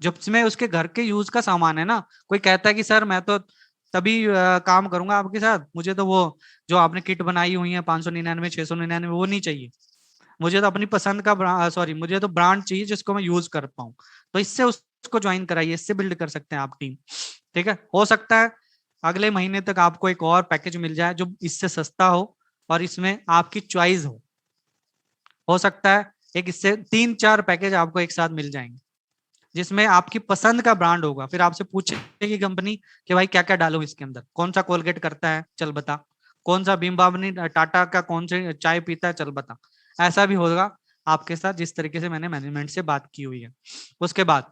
जब में उसके घर के यूज का सामान है ना, कोई कहता है कि सर मैं तो तभी काम करूंगा आपके साथ, मुझे तो वो जो आपने किट बनाई हुई है 599 699 वो नहीं चाहिए, मुझे तो अपनी पसंद का सॉरी मुझे तो ब्रांड चाहिए जिसको मैं यूज कर पाऊँ। तो इससे उसको ज्वाइन कराइए, इससे बिल्ड कर सकते हैं आप टीम। ठीक है, हो सकता है अगले महीने तक आपको एक और पैकेज मिल जाए जो इससे सस्ता हो और इसमें आपकी चॉइस हो सकता है एक इससे 3 4 पैकेज आपको एक साथ मिल जाएंगे जिसमें आपकी पसंद का ब्रांड होगा। फिर आपसे पूछेगी कंपनी कि भाई क्या क्या डालूं इसके अंदर, कौन सा कोलगेट करता है चल बता, कौन सा भीम बावनी टाटा का कौन से चाय पीता है चल बता। ऐसा भी होगा आपके साथ जिस तरीके से मैंने मैनेजमेंट से बात की हुई है। उसके बाद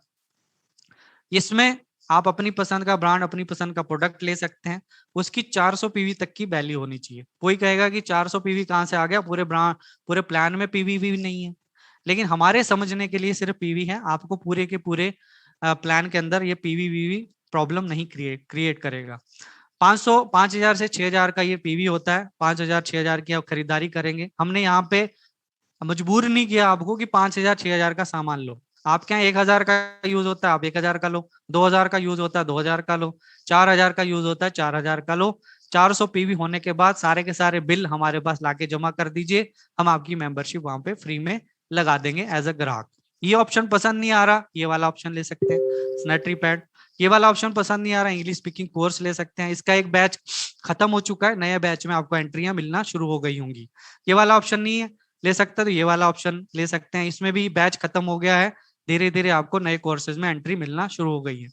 इसमें आप अपनी पसंद का ब्रांड अपनी पसंद का प्रोडक्ट ले सकते हैं। उसकी 400 पीवी तक की वैल्यू होनी चाहिए। कोई कहेगा कि 400 पीवी कहाँ से आ गया, पूरे ब्रांड पूरे प्लान में पीवी भी नहीं है। लेकिन हमारे समझने के लिए सिर्फ पीवी है, आपको पूरे के पूरे प्लान के अंदर ये पीवी वीवी प्रॉब्लम नहीं क्रिएट करेगा। 500 5000 से 6000 का ये पीवी होता है। 5000 6000 की आप खरीदारी करेंगे, हमने यहाँ पे मजबूर नहीं किया आपको कि 5000 6000 का सामान लो। आपके यहाँ 1000 का यूज होता है आप 1000 का लो, 2000 का यूज होता है 2000 का लो, 4000 का यूज होता है 4000 का लो। 400 पीवी होने के बाद सारे के सारे बिल हमारे पास लाके जमा कर दीजिए, हम आपकी मेंबरशिप वहां पे फ्री में लगा देंगे एज अ ग्राहक। ये ऑप्शन पसंद नहीं आ रहा, ये वाला ऑप्शन ले सकते हैं स्नेटरी पैड। ये वाला ऑप्शन पसंद नहीं आ रहा, इंग्लिश स्पीकिंग कोर्स ले सकते हैं। इसका एक बैच खत्म हो चुका है, नए बैच में आपको एंट्रियां मिलना शुरू हो गई होंगी। ये वाला ऑप्शन नहीं है ले सकते तो ये वाला ऑप्शन ले सकते हैं, इसमें भी बैच खत्म हो गया है, धीरे धीरे आपको नए कोर्सेज में एंट्री मिलना शुरू हो गई है।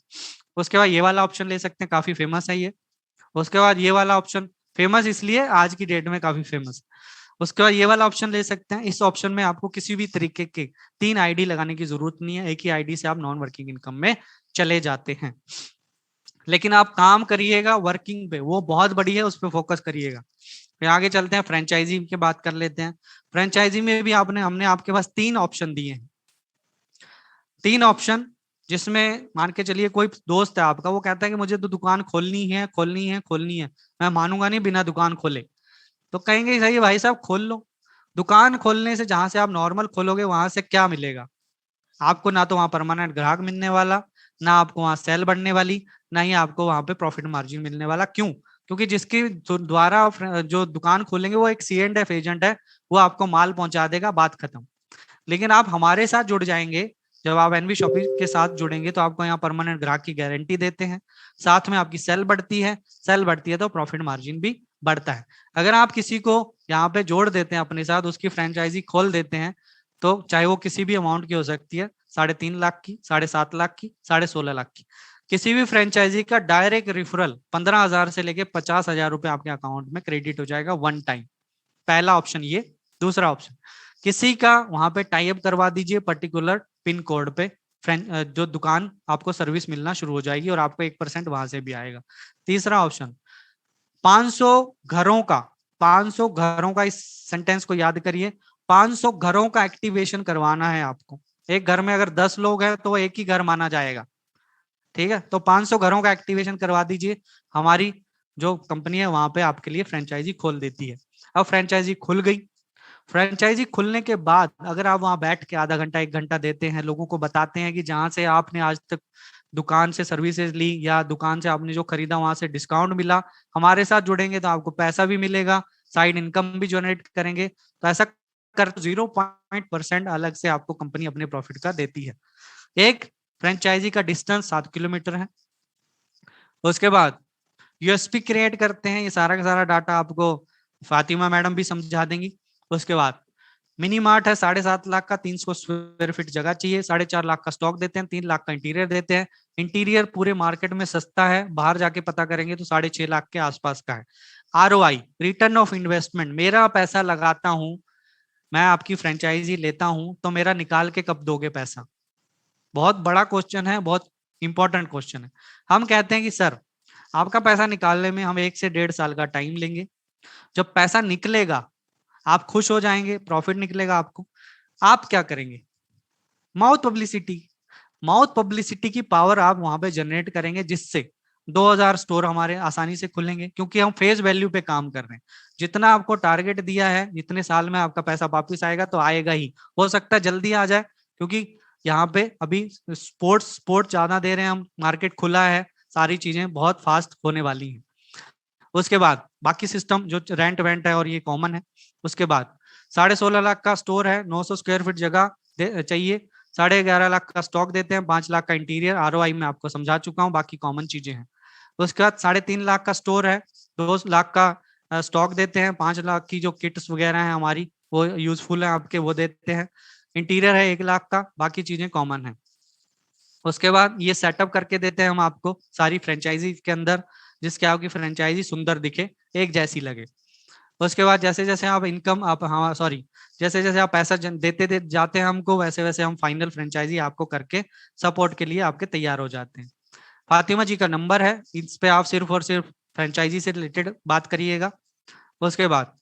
उसके बाद ये वाला ऑप्शन ले सकते हैं, काफी फेमस है ये। उसके बाद ये वाला ऑप्शन फेमस इसलिए आज की डेट में काफी फेमस। उसके बाद ये वाला ऑप्शन ले सकते हैं। इस ऑप्शन में आपको किसी भी तरीके के 3 आईडी लगाने की जरूरत नहीं है, एक ही आईडी से आप नॉन वर्किंग इनकम में चले जाते हैं। लेकिन आप काम करिएगा वर्किंग पे, वो बहुत बड़ी है, उस पर फोकस करिएगा। फिर आगे चलते हैं, फ्रेंचाइजी की बात कर लेते हैं। फ्रेंचाइजी में भी आपने हमने आपके पास 3 ऑप्शन दिए हैं। 3 ऑप्शन जिसमें मान के चलिए कोई दोस्त है आपका, वो कहता है कि मुझे तो दुकान खोलनी है खोलनी है खोलनी है, मैं मानूंगा नहीं बिना दुकान खोले। तो कहेंगे सही है भाई साहब खोल लो। दुकान खोलने से जहां से आप नॉर्मल खोलोगे वहां से क्या मिलेगा आपको, ना तो वहां परमानेंट ग्राहक मिलने वाला, ना आपको वहां सेल बढ़ने वाली, ना ही आपको वहां पे प्रॉफिट मार्जिन मिलने वाला। क्यों? क्योंकि जिसके द्वारा आप जो दुकान खोलेंगे वो एक C&F एजेंट है, वो आपको माल पहुंचा देगा, बात खत्म। लेकिन आप हमारे साथ जुड़ जाएंगे, जब आप एनवी शॉपिंग के साथ जुड़ेंगे तो आपको यहाँ परमानेंट ग्राहक की गारंटी देते हैं, साथ में आपकी सेल बढ़ती है, सेल बढ़ती है तो प्रॉफिट मार्जिन भी बढ़ता है। अगर आप किसी को यहाँ पे जोड़ देते हैं अपने साथ, उसकी फ्रेंचाइजी खोल देते हैं, तो चाहे वो किसी भी अमाउंट की हो सकती है, 3.5 लाख की, 7.5 लाख की, 16.5 लाख की, किसी भी फ्रेंचाइजी का डायरेक्ट रिफरल 15,000 से लेके 50,000 रुपए आपके अकाउंट में क्रेडिट हो जाएगा वन टाइम। पहला ऑप्शन ये। दूसरा ऑप्शन, किसी का वहां पे टाई अप करवा दीजिए पर्टिकुलर पिन कोड पे, जो दुकान आपको सर्विस मिलना शुरू हो जाएगी और आपको 1% वहां से भी आएगा। तीसरा ऑप्शन, 500 घरों का 500 घरों का, इस सेंटेंस को याद करिए, 500 घरों का एक्टिवेशन करवाना है आपको। एक घर में अगर 10 लोग हैं तो एक ही घर माना जाएगा। ठीक है, तो 500 घरों का एक्टिवेशन करवा दीजिए, हमारी जो कंपनी है वहां पे आपके लिए फ्रेंचाइजी खोल देती है। अब फ्रेंचाइजी खुल गई, फ्रेंचाइजी खुलने के बाद अगर आप वहां बैठ के आधा घंटा 1 घंटा देते हैं, लोगों को बताते हैं कि जहां से आपने आज तक दुकान से सर्विसेज ली या दुकान से आपने जो खरीदा वहां से डिस्काउंट मिला, हमारे साथ जुड़ेंगे तो आपको पैसा भी मिलेगा, साइड इनकम भी जनरेट करेंगे, तो ऐसा कर 0% अलग से आपको कंपनी अपने प्रॉफिट का देती है। एक फ्रेंचाइजी का डिस्टेंस 7 किलोमीटर है। उसके बाद यूएसपी क्रिएट करते हैं, ये सारा का सारा डाटा आपको फातिमा मैडम भी समझा देंगी। उसके बाद मिनी मार्ट है, 7.5 लाख का, 300 स्क्वायर फीट जगह चाहिए, 4.5 लाख का स्टॉक देते हैं, 3 लाख का इंटीरियर देते हैं। इंटीरियर पूरे मार्केट में सस्ता है, बाहर जाके पता करेंगे तो 6.5 लाख के आसपास का है। ROI, रिटर्न ऑफ इन्वेस्टमेंट, मेरा पैसा लगाता हूं, मैं आपकी फ्रेंचाइजी लेता हूं तो मेरा निकाल के कब दोगे पैसा। बहुत बड़ा क्वेश्चन है, बहुत इंपॉर्टेंट क्वेश्चन है। हम कहते हैं कि सर आपका पैसा निकालने में हम 1 से 1.5 साल का टाइम लेंगे, जब पैसा निकलेगा आप खुश हो जाएंगे, प्रॉफिट निकलेगा आपको, आप क्या करेंगे? माउथ पब्लिसिटी, माउथ पब्लिसिटी की पावर आप वहां पे जनरेट करेंगे, जिससे 2000 स्टोर हमारे आसानी से खुलेंगे, क्योंकि हम फेस वैल्यू पे काम कर रहे हैं। जितना आपको टारगेट दिया है, जितने साल में आपका पैसा वापिस आएगा तो आएगा ही, हो सकता है जल्दी आ जाए, क्योंकि यहाँ पे अभी स्पोर्ट ज्यादा दे रहे हैं हम, मार्केट खुला है, सारी चीजें बहुत फास्ट होने वाली हैं। उसके बाद बाकी सिस्टम जो रेंट वेंट है और ये कॉमन है। उसके बाद 16.5 लाख का स्टोर है, 900 स्क्वायर फीट जगह चाहिए, 11.5 लाख का स्टॉक देते हैं, 5 लाख का इंटीरियर, ROI में आपको समझा चुका हूँ, बाकी कॉमन चीजें हैं। उसके बाद 3.5 लाख का स्टोर है, 2 लाख का स्टॉक देते हैं, 5 लाख की जो किट्स वगैरह हैं हमारी वो यूजफुल है आपके, वो देते हैं। इंटीरियर है 1 लाख का, बाकी चीजें कॉमन है। उसके बाद ये सेटअप करके देते हैं हम आपको सारी फ्रेंचाइजी के अंदर, जिसके आपकी फ्रेंचाइजी सुंदर दिखे, एक जैसी लगे। उसके बाद जैसे जैसे आप इनकम आप हाँ सॉरी जैसे जैसे आप पैसा देते जाते हैं हमको, वैसे वैसे हम फाइनल फ्रेंचाइजी आपको करके सपोर्ट के लिए आपके तैयार हो जाते हैं। फातिमा जी का नंबर है, इस पे आप सिर्फ और सिर्फ फ्रेंचाइजी से रिलेटेड बात करिएगा। उसके बाद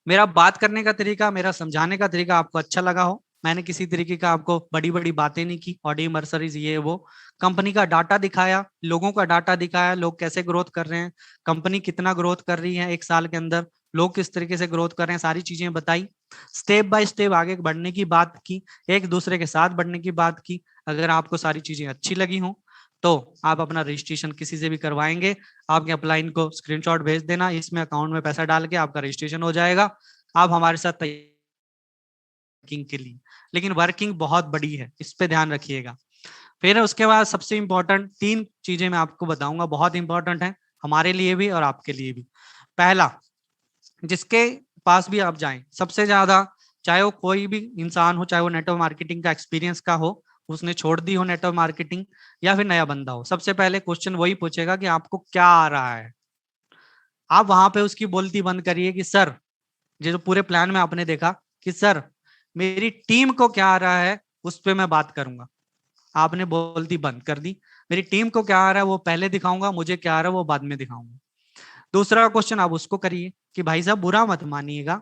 मेरा बात करने का तरीका, मेरा समझाने का तरीका आपको अच्छा लगा हो, मैंने किसी तरीके का आपको बड़ी बड़ी बातें नहीं की, ऑडी मर्सरीज ये वो, कंपनी का डाटा दिखाया, लोगों का डाटा दिखाया, लोग कैसे ग्रोथ कर रहे हैं, कंपनी कितना ग्रोथ कर रही है 1 साल के अंदर, लोग किस तरीके से ग्रोथ कर रहे हैं, सारी चीजें बताई, स्टेप बाय स्टेप आगे बढ़ने की बात की, एक दूसरे के साथ बढ़ने की बात की। अगर आपको सारी चीजें अच्छी लगी हो तो आप अपना रजिस्ट्रेशन किसी से भी करवाएंगे, आपके अपलाइन को स्क्रीनशॉट भेज देना, इसमें अकाउंट में पैसा डाल के आपका रजिस्ट्रेशन हो जाएगा। आप हमारे साथ वर्किंग के लिए, लेकिन वर्किंग बहुत बड़ी है, इस पे ध्यान रखिएगा। फिर उसके बाद सबसे इंपॉर्टेंट 3 चीजें मैं आपको बताऊंगा, बहुत इंपॉर्टेंट है हमारे लिए भी और आपके लिए भी। पहला, जिसके पास भी आप जाएं, सबसे ज्यादा, चाहे वो कोई भी इंसान हो, चाहे वो नेटवर्क मार्केटिंग का एक्सपीरियंस का हो, उसने छोड़ दी हो नेटवर्क मार्केटिंग, या फिर नया बंदा हो, सबसे पहले क्वेश्चन वही पूछेगा कि आपको क्या आ रहा है। आप वहां पे उसकी बोलती बंद करिए कि सर, ये जो पूरे प्लान में आपने देखा कि सर मेरी टीम को क्या आ रहा है उस पर मैं बात करूंगा, आपने बोलती बंद कर दी। मेरी टीम को क्या आ रहा है वो पहले दिखाऊंगा, मुझे क्या आ रहा है वो बाद में दिखाऊंगा। दूसरा क्वेश्चन आप उसको करिए कि भाई साहब बुरा मत मानिएगा,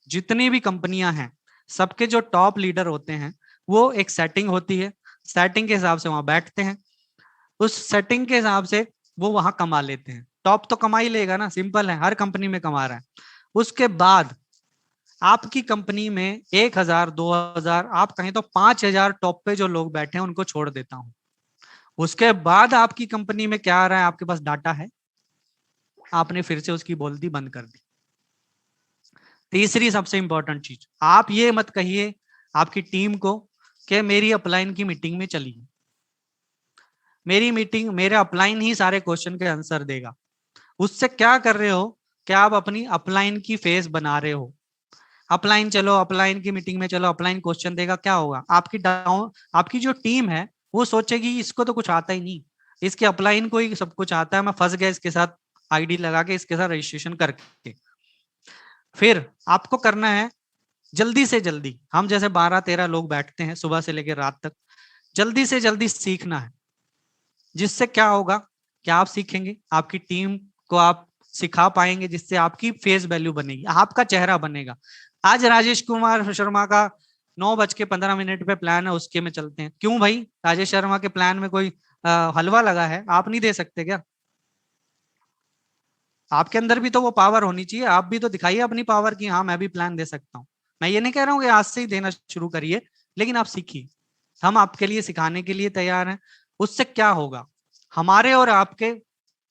जितनी भी कंपनियां हैं सबके जो टॉप लीडर होते हैं वो एक सेटिंग होती है, सेटिंग के हिसाब से वहां बैठते हैं, उस सेटिंग के हिसाब से वो वहां कमा लेते हैं। टॉप तो कमा ही लेगा ना, सिंपल है, हर कंपनी में कमा रहा है। उसके बाद आपकी कंपनी में 1,000 2,000 आप कहें तो 5,000 टॉप पे जो लोग बैठे हैं उनको छोड़ देता हूं। उसके बाद आपकी कंपनी में क्या आ रहा है, आपके पास डाटा है, आपने फिर से उसकी बोलती बंद कर दी। तीसरी सबसे इंपॉर्टेंट चीज, आप ये मत कहिए आपकी टीम को कि मेरी अपलाइन की मीटिंग में चलिए, मेरी मीटिंग मेरा अपलाइन ही सारे क्वेश्चन के आंसर देगा। उससे क्या कर रहे हो कि आप अपनी अपलाइन की फेस बना रहे हो। अपलाइन चलो, अपलाइन की मीटिंग में चलो, अपलाइन क्वेश्चन देगा, क्या होगा, आपकी डाउन आपकी जो टीम है वो सोचेगी इसको तो कुछ आता ही नहीं, इसके अपलाइन को ही सब कुछ आता है, मैं फंस गया इसके साथ, आईडी लगा के इसके साथ रजिस्ट्रेशन करके। फिर आपको करना है जल्दी से जल्दी, हम जैसे 12-13 लोग बैठते हैं सुबह से लेकर रात तक, जल्दी से जल्दी सीखना है। जिससे क्या होगा, क्या आप सीखेंगे, आपकी टीम को आप सिखा पाएंगे, जिससे आपकी फेस वैल्यू बनेगी, आपका चेहरा बनेगा। आज राजेश कुमार शर्मा का 9:15 पे प्लान है, उसके में चलते हैं। क्यों भाई, राजेश शर्मा के प्लान में कोई हलवा लगा है, आप नहीं दे सकते क्या? आपके अंदर भी तो वो पावर होनी चाहिए, आप भी तो दिखाइए अपनी पावर की हाँ मैं भी प्लान दे सकता हूँ। मैं ये नहीं कह रहा हूँ कि आज से ही देना शुरू करिए, लेकिन आप सीखिए, हम आपके लिए सिखाने के लिए तैयार हैं। उससे क्या होगा, हमारे और आपके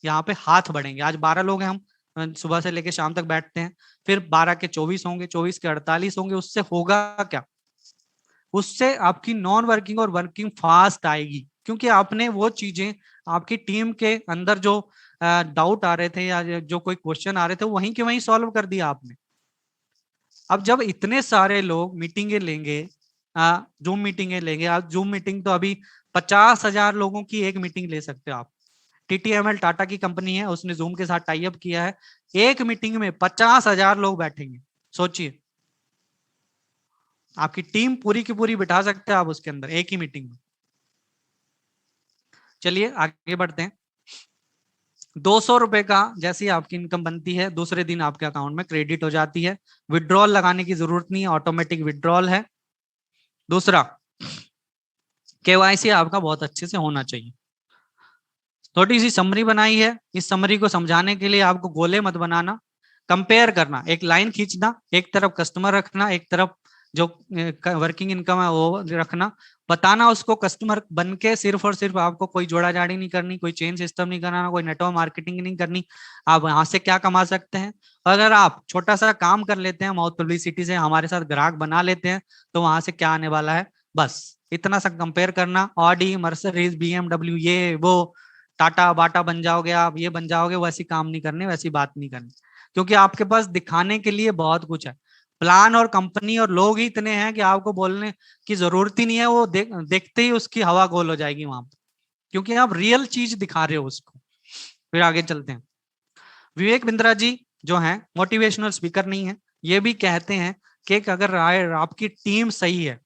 यहाँ पे हाथ बढ़ेंगे। आज 12 लोग हैं हम, सुबह से लेकर शाम तक बैठते हैं, फिर 12 के 24 होंगे, 24 के 48 होंगे। उससे होगा क्या, उससे आपकी नॉन वर्किंग और वर्किंग फास्ट आएगी, क्योंकि आपने वो चीजें आपकी टीम के अंदर जो डाउट आ रहे थे या जो कोई क्वेश्चन आ रहे थे वहीं के वहीं सॉल्व कर दिया आपने। अब जब इतने सारे लोग मीटिंगें लेंगे, जूम मीटिंगें लेंगे, आज जूम मीटिंग तो अभी 50,000 लोगों की एक मीटिंग ले सकते हो आप। टीटीएमएल टाटा की कंपनी है, उसने जूम के साथ टाई अप किया है, एक मीटिंग में 50,000 लोग बैठेंगे। सोचिए, आपकी टीम पूरी की पूरी बिठा सकते हैं आप उसके अंदर एक ही मीटिंग में। चलिए आगे बढ़ते हैं। 200 रुपए का जैसी आपकी इनकम बनती है, दूसरे दिन आपके अकाउंट में क्रेडिट हो जाती है, विड्रॉल लगाने की जरूरत नहीं है, ऑटोमेटिक विड्रॉल है। दूसरा, केवाईसी आपका बहुत अच्छे से होना चाहिए। थोड़ी सी समरी बनाई है, इस समरी को समझाने के लिए आपको गोले मत बनाना, कंपेयर करना, एक लाइन खींचना, एक तरफ कस्टमर रखना, एक तरफ जो वर्किंग इनकम है वो रखना, बताना उसको कस्टमर बन के, सिर्फ और सिर्फ आपको कोई जोड़ा जाड़ी नहीं करनी, कोई चेन सिस्टम नहीं करना, कोई नेटवर्क मार्केटिंग नहीं करनी, आप यहाँ से क्या कमा सकते हैं। अगर आप छोटा सा काम कर लेते हैं माउथ पब्लिसिटी से, हमारे साथ ग्राहक बना लेते हैं, तो वहां से क्या आने वाला है, बस इतना सा कंपेयर करना, ऑडी मर्सिडीज बीएमडब्ल्यू ये वो टाटा बाटा बन जाओगे आप, ये बन जाओगे, वैसी काम नहीं करने, वैसी बात नहीं करनी, क्योंकि आपके पास दिखाने के लिए बहुत कुछ है, प्लान और कंपनी और लोग ही इतने हैं कि आपको बोलने की जरूरत ही नहीं है, वो देखते ही उसकी हवा गोल हो जाएगी वहां पर, क्योंकि आप रियल चीज दिखा रहे हो उसको। फिर आगे चलते हैं। विवेक बिंद्रा जी जो हैं मोटिवेशनल स्पीकर नहीं है, ये भी कहते हैं कि अगर आपकी टीम सही है,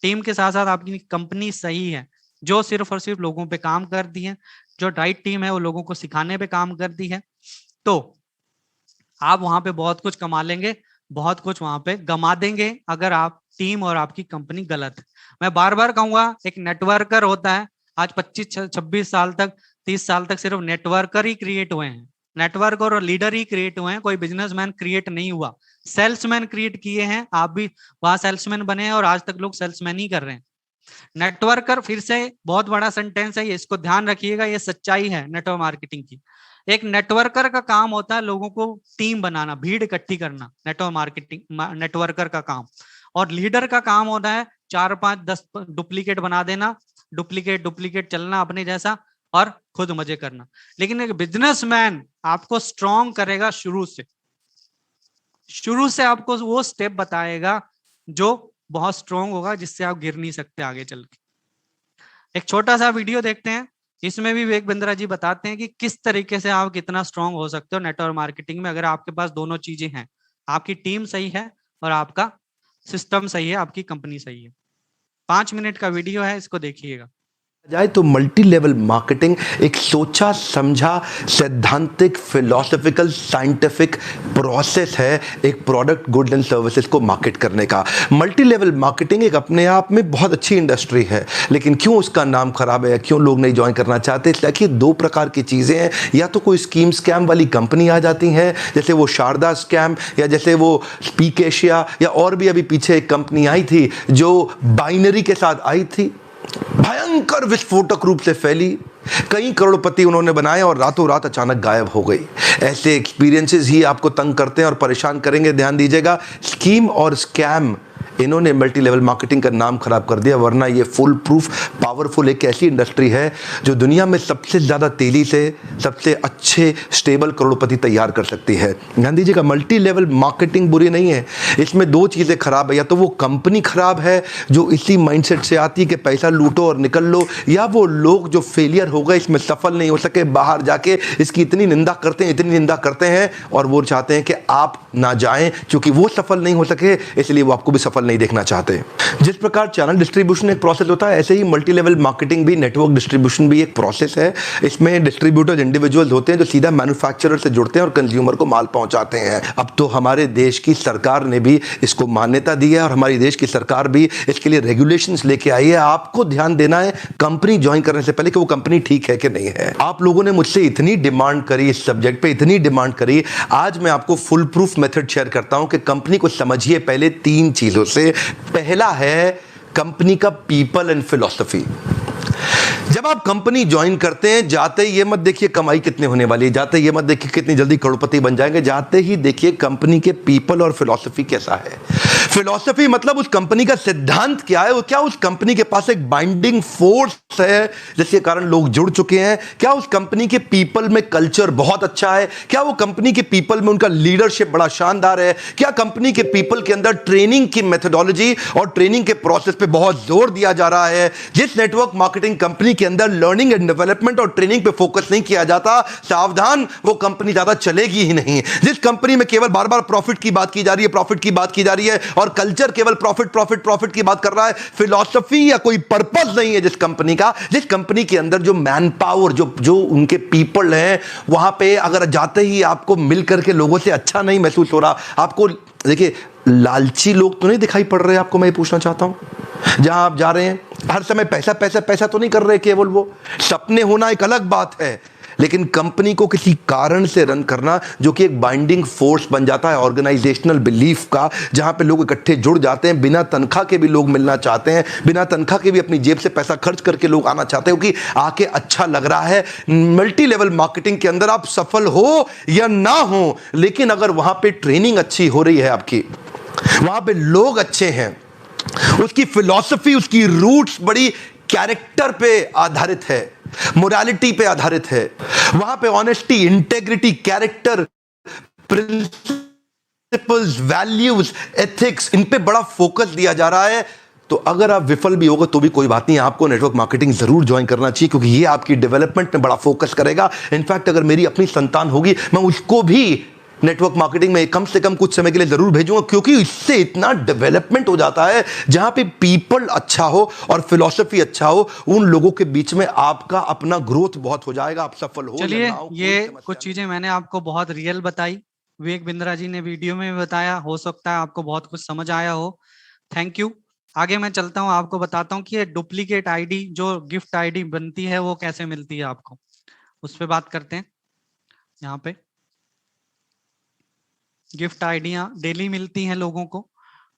टीम के साथ साथ आपकी कंपनी सही है, जो सिर्फ और सिर्फ लोगों पे काम करती है, जो राइट टीम है वो लोगों को सिखाने पे काम करती है, तो आप वहां पे बहुत कुछ कमा लेंगे, बहुत कुछ वहां पे गमा देंगे अगर आप टीम और आपकी कंपनी गलत है। मैं बार बार कहूंगा, एक नेटवर्कर होता है, आज 25-26 साल तक 30 साल तक सिर्फ नेटवर्कर ही क्रिएट हुए हैं, नेटवर्क और लीडर ही क्रिएट हुए हैं, कोई बिजनेसमैन क्रिएट नहीं हुआ। सेल्समैन क्रिएट किए हैं, आप भी वहां सेल्समैन बने हैं और आज तक लोग सेल्समैन ही कर रहे हैं। नेटवर्कर फिर से बहुत बड़ा सेंटेंस है, इसको ध्यान रखिएगा, ये सच्चाई है नेटवर्क मार्केटिंग की। एक नेटवर्कर का काम होता है लोगों को टीम बनाना, भीड़ इकट्ठी करना, नेटवर्क मार्केटिंग नेटवर्कर का काम। और लीडर का काम होता है 4-5-10 डुप्लीकेट बना देना, डुप्लीकेट डुप्लीकेट चलना अपने जैसा और खुद मजे करना। लेकिन एक बिजनेसमैन आपको स्ट्रॉन्ग करेगा शुरू से आपको वो स्टेप बताएगा जो बहुत स्ट्रॉन्ग होगा, जिससे आप गिर नहीं सकते आगे चल के। एक छोटा सा वीडियो देखते हैं, इसमें भी विवेक बिंद्रा जी बताते हैं कि किस तरीके से आप कितना स्ट्रांग हो सकते हो नेटवर्क मार्केटिंग में, अगर आपके पास दोनों चीजें हैं, आपकी टीम सही है और आपका सिस्टम सही है, आपकी कंपनी सही है। 5 मिनट का वीडियो है, इसको देखिएगा। जाए तो मल्टी लेवल मार्केटिंग एक सोचा समझा सैद्धांतिक फिलोसॉफिकल साइंटिफिक प्रोसेस है एक प्रोडक्ट गुड एंड सर्विसेज को मार्केट करने का। मल्टी लेवल मार्केटिंग एक अपने आप में बहुत अच्छी इंडस्ट्री है, लेकिन क्यों उसका नाम खराब है, क्यों लोग नहीं ज्वाइन करना चाहते? इसलिए दो प्रकार की चीज़ें हैं, या तो कोई स्कीम स्कैम वाली कंपनी आ जाती है, जैसे वो शारदा स्कैम, या जैसे वो स्पीक एशिया, या और भी अभी पीछे एक कंपनी आई थी जो बाइनरी के साथ आई थी, भयंकर विस्फोटक रूप से फैली, कई करोड़पति उन्होंने बनाए और रातों रात अचानक गायब हो गई। ऐसे एक्सपीरियंसेस ही आपको तंग करते हैं और परेशान करेंगे। ध्यान दीजिएगा, स्कीम और स्कैम इन्होंने मल्टी लेवल मार्केटिंग का नाम खराब कर दिया, वरना ये फुल प्रूफ पावरफुल एक ऐसी इंडस्ट्री है जो दुनिया में सबसे ज़्यादा तेजी से सबसे अच्छे स्टेबल करोड़पति तैयार कर सकती है। ध्यान दीजिएगा, मल्टी लेवल मार्केटिंग बुरी नहीं है, इसमें दो चीज़ें खराब है, या तो वो कंपनी खराब है जो इसी माइंडसेट से आती है कि पैसा लूटो और निकल लो, या वो लोग जो फेलियर हो गए, इसमें सफल नहीं हो सके, बाहर जाके इसकी इतनी निंदा करते हैं और वो चाहते हैं कि आप ना जाएं, क्योंकि वो सफल नहीं हो सके इसलिए वो आपको भी सफल नहीं देखना चाहते। जिस प्रकार चैनल डिस्ट्रीब्यूशन एक प्रोसेस होता है, ऐसे ही मल्टी लेवल मार्केटिंग भी, नेटवर्क डिस्ट्रीब्यूशन भी एक प्रोसेस है। इसमें डिस्ट्रीब्यूटर्स इंडिविजुअल्स होते हैं जो सीधा मैन्युफैक्चरर से जुड़ते हैं और कंज्यूमर को माल पहुंचाते हैं। अब तो हमारे देश की सरकार ने भी इसको मान्यता दी है और हमारी देश की सरकार भी इसके लिए रेगुलेशंस लेके आई है। आपको ध्यान देना है कंपनी ज्वाइन करने से पहले कि वो कंपनी ठीक है कि नहीं है। आप लोगों ने मुझसे इतनी डिमांड करी इस सब्जेक्ट पे, इतनी डिमांड करी, आज मैं आपको फुल प्रूफ मेथड शेयर करता हूं कि कंपनी को समझिए पहले 3 चीजों से। पहला है कंपनी का पीपल एंड फिलॉसफी। जब आप कंपनी ज्वाइन करते हैं, जाते ही ये मत देखिए कमाई कितने होने वाली है, जाते ही ये मत देखिए कितनी जल्दी करोड़पति बन जाएंगे, जाते ही देखिए कंपनी के पीपल और फिलॉसफी कैसा है। फिलॉसफी मतलब उस कंपनी का सिद्धांत क्या है, क्या उस कंपनी के पास एक बाइंडिंग फोर्स है जिसके कारण लोग जुड़ चुके हैं, क्या उस कंपनी के पीपल में कल्चर बहुत अच्छा है, क्या वो कंपनी के पीपल में उनका लीडरशिप बड़ा शानदार है, क्या कंपनी के पीपल के अंदर ट्रेनिंग की मेथोडोलॉजी और ट्रेनिंग के प्रोसेस पे बहुत जोर दिया जा रहा है। जिस नेटवर्क मार्केटिंग कंपनी के अंदर लर्निंग एंड डेवलपमेंट और ट्रेनिंग पे फोकस नहीं किया जाता, सावधान, वो कंपनी ज्यादा चलेगी ही नहीं। जिस कंपनी में केवल बार बार प्रॉफिट की बात की जा रही है, प्रॉफिट की बात की जा रही है और कल्चर केवल प्रॉफिट प्रॉफिट प्रॉफिट की बात कर रहा है, फिलॉसफी या कोई पर्पस नहीं है जिस कंपनी का, जिस कंपनी के अंदर जो मैन पावर, जो उनके पीपल हैं, वहां पे अगर जाते ही आपको मिल करके लोगों से अच्छा नहीं महसूस हो रहा, आपको देखिए लालची लोग तो नहीं दिखाई पड़ रहे आपको, मैं पूछना चाहता हूं, जहां आप जा रहे हैं हर समय पैसा पैसा पैसा तो नहीं कर रहे केवल वो, सपने होना एक अलग बात है, लेकिन कंपनी को किसी कारण से रन करना जो कि एक बाइंडिंग फोर्स बन जाता है ऑर्गेनाइजेशनल बिलीफ का, जहां पे लोग इकट्ठे जुड़ जाते हैं, बिना तनख्वाह के भी लोग मिलना चाहते हैं, बिना तनख्वाह के भी अपनी जेब से पैसा खर्च करके लोग आना चाहते हैं क्योंकि आके अच्छा लग रहा है। मल्टी लेवल मार्केटिंग के अंदर आप सफल हो या ना हो, लेकिन अगर वहां पे ट्रेनिंग अच्छी हो रही है आपकी, वहां पे लोग अच्छे हैं, उसकी फिलॉसफी, उसकी रूट्स बड़ी कैरेक्टर पे आधारित है, मोरालिटी पे आधारित है, वहां पे honesty, integrity, character, principles, values, ethics, इन पे बड़ा फोकस दिया जा रहा है, तो अगर आप विफल भी होगे तो भी कोई बात नहीं, आपको नेटवर्क मार्केटिंग जरूर ज्वाइन करना चाहिए क्योंकि ये आपकी डेवलपमेंट में बड़ा फोकस करेगा। इनफैक्ट अगर मेरी अपनी संतान होगी, मैं उसको भी नेटवर्क मार्केटिंग में कम से कम कुछ समय के लिए जरूर भेजूंगा क्योंकि इससे इतना डेवलपमेंट हो जाता है, जहां पे पीपल अच्छा हो और फिलॉसफी अच्छा हो, उन लोगों के बीच में आपका अपना ग्रोथ बहुत हो जाएगा, आप सफल हो या चलिए, ना हो, ये कोई समस्या कुछ नहीं। चीजें मैंने आपको बहुत रियल बताई, विवेक बिंद्रा जी ने वीडियो में भी बताया, हो सकता है आपको बहुत कुछ समझ आया हो। Thank you. आगे मैं चलता हूँ, आपको बताता हूँ कि ये डुप्लीकेट आईडी जो गिफ्ट आईडी बनती है वो कैसे मिलती है आपको, उस पर बात करते हैं। यहाँ पे गिफ्ट आइडियां डेली मिलती हैं लोगों को,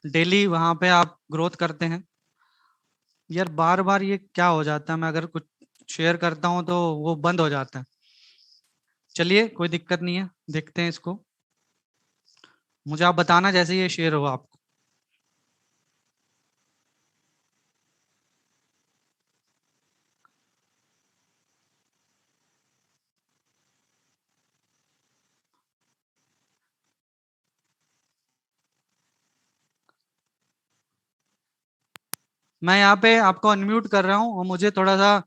डेली वहां पे आप ग्रोथ करते हैं। यार बार बार ये क्या हो जाता है, मैं अगर कुछ शेयर करता हूं तो वो बंद हो जाता है। चलिए कोई दिक्कत नहीं है, देखते हैं इसको, मुझे आप बताना जैसे ये शेयर हो आपको। मैं यहाँ पे आपको अनम्यूट कर रहा हूँ और मुझे थोड़ा सा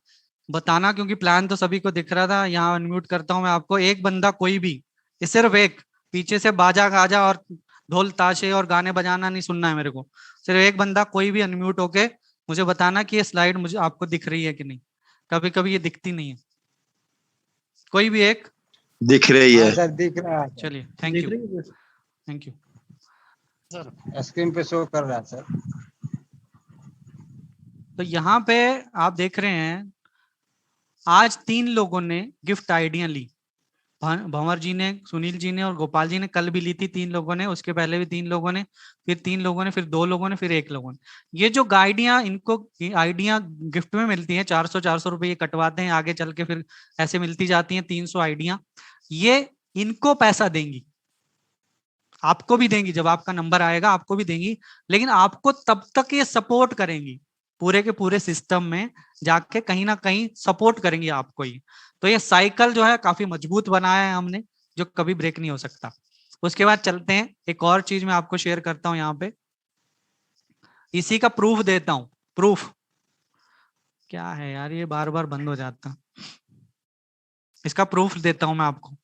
बताना, क्योंकि प्लान तो सभी को दिख रहा था। यहाँ अनम्यूट करता हूँ मैं आपको, एक बंदा कोई भी, ये सिर्फ एक, पीछे से बाजा गाजा और ढोल ताशे और गाने बजाना नहीं सुनना है मेरे को। सिर्फ एक बंदा कोई भी अनम्यूट होके मुझे बताना कि ये स्लाइड मुझे आपको दिख रही है कि नहीं। कभी कभी ये दिखती नहीं है, कोई भी एक। दिख रही हाँ है। सर, दिख रहा है। चलिए थैंक दिख यू, रही है थैंक यू। सर, स्क्रीन पे शो कर रहा है सर। तो यहाँ पे आप देख रहे हैं, आज 3 लोगों ने गिफ्ट आइडिया ली, भंवर जी ने, सुनील जी ने और गोपाल जी ने कल भी ली थी 3 लोगों ने, उसके पहले भी 3 लोगों ने, फिर 3 लोगों ने, फिर 2 लोगों ने, फिर 1 लोगों ने। ये जो आइडिया इनको आइडिया गिफ्ट में मिलती है, 400 रुपए ये कटवाते हैं, आगे चल के फिर ऐसे मिलती जाती हैं 300 आइडिया। ये इनको पैसा देंगी, आपको भी देंगी, जब आपका नंबर आएगा आपको भी देंगी, लेकिन आपको तब तक ये सपोर्ट करेंगी, पूरे के पूरे सिस्टम में जाके कहीं ना कहीं सपोर्ट करेंगी आपको ही। तो ये साइकिल जो है काफी मजबूत बनाया है हमने, जो कभी ब्रेक नहीं हो सकता। उसके बाद चलते हैं, एक और चीज मैं आपको शेयर करता हूं यहाँ पे, इसी का प्रूफ देता हूं। प्रूफ क्या है यार, ये बार बार बंद हो जाता है, इसका प्रूफ देता हूं मैं आपको।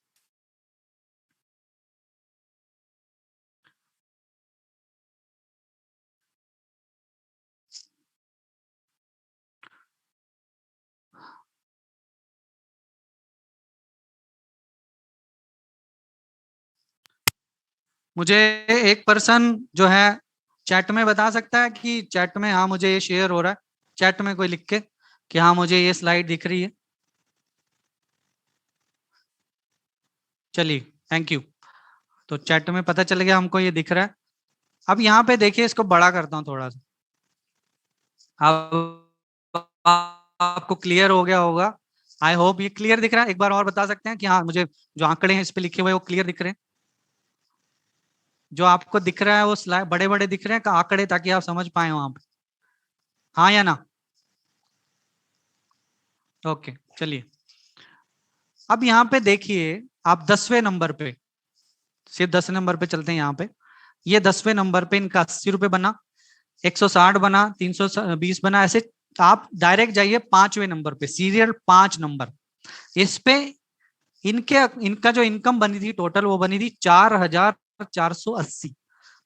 मुझे एक पर्सन जो है चैट में बता सकता है कि चैट में, हाँ मुझे ये शेयर हो रहा है, चैट में कोई लिख के कि हाँ मुझे ये स्लाइड दिख रही है। चलिए थैंक यू। तो चैट में पता चल गया हमको ये दिख रहा है। अब यहाँ पे देखिए, इसको बड़ा करता हूँ थोड़ा सा, अब आपको क्लियर हो गया होगा, आई होप। ये क्लियर दिख रहा है? एक बार और बता सकते हैं कि हाँ मुझे जो आंकड़े हैं इस पे लिखे हुए वो क्लियर दिख रहे हैं? जो आपको दिख रहा है वो स्लाइड बड़े बड़े दिख रहे हैं का आंकड़े, ताकि आप समझ पाए वहां पे, हाँ या ना? ओके चलिए, अब यहाँ पे देखिए, आप 10वें नंबर पे, सिर्फ 10 नंबर पे चलते हैं यहाँ पे। ये 10वें नंबर पे इनका 80 रुपए बना, 160 बना, 320 बना, ऐसे आप डायरेक्ट जाइए 5वें नंबर पे, सीरियल 5 नंबर। इस पे इनके इनका जो इनकम बनी थी टोटल, वो बनी थी 4,480,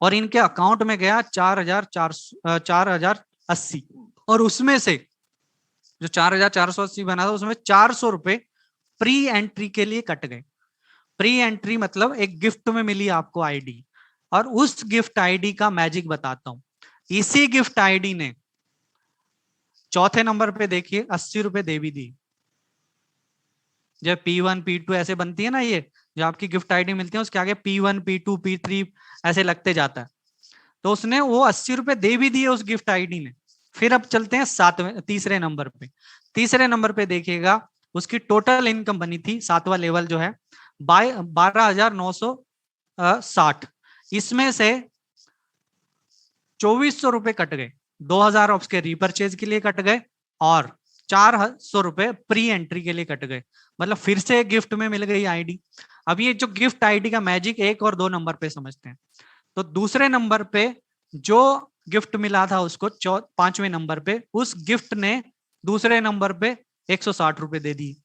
और इनके अकाउंट में गया 4,080, और उसमें से जो 4,480 बना था उसमें 400 रुपए प्री एंट्री के लिए कट गए। प्री एंट्री मतलब एक गिफ्ट में मिली आपको आईडी, और उस गिफ्ट आईडी का मैजिक बताता हूं। इसी गिफ्ट आईडी ने चौथे नंबर पे देखिए 80 रुपए दे भी दी, जब P1 P2 ऐसे बनती है ना, ये जो आपकी गिफ्ट आईडी मिलती है उसके आगे P1 P2 P3 ऐसे लगते जाता है। तो उसने वो 80 रुपए दे भी दिए उस गिफ्ट आईडी ने। फिर अब चलते हैं तीसरे नंबर पे। तीसरे नंबर पे देखिएगा उसकी टोटल इनकम बनी थी, 7वां लेवल जो है 12,960। इसमें से 2400 रुपए कट गए, 2000 उसके रीपरचेज के लिए कट गए और 400 रुपए प्री एंट्री के लिए कट गए। मतलब फिर से गिफ्ट में मिल गई आईडी। अब ये जो गिफ्ट आईडी का मैजिक 1 और 2 नंबर पे समझते हैं। तो दूसरे नंबर पे जो गिफ्ट मिला था उसको 5वें नंबर पे, उस गिफ्ट ने दूसरे नंबर पे 160 रुपए दे दिए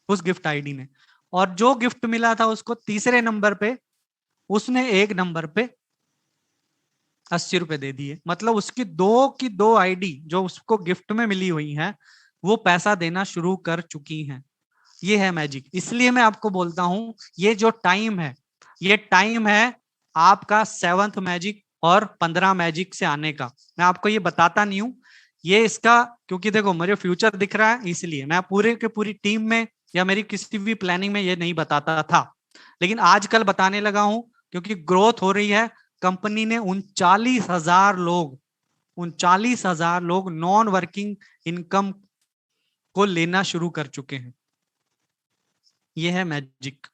उस गिफ्ट आईडी ने। और जो गिफ्ट मिला था उसको तीसरे नंबर पे, उसने एक नंबर पे 80 रुपए दे दिए। मतलब उसकी दो आईडी जो उसको गिफ्ट में मिली हुई है वो पैसा देना शुरू कर चुकी हैं। ये है मैजिक। इसलिए मैं आपको बोलता हूं ये जो टाइम है, ये टाइम है आपका 7th मैजिक और 15 मैजिक से आने का। मैं आपको ये बताता नहीं हूं ये इसका, क्योंकि देखो मुझे फ्यूचर दिख रहा है, इसलिए मैं पूरे के पूरी टीम में या मेरी किसी भी प्लानिंग में ये नहीं बताता था, लेकिन आजकल बताने लगा हूं क्योंकि ग्रोथ हो रही है। कंपनी ने 39,000 लोग नॉन वर्किंग इनकम को लेना शुरू कर चुके हैं। ये है मैजिक।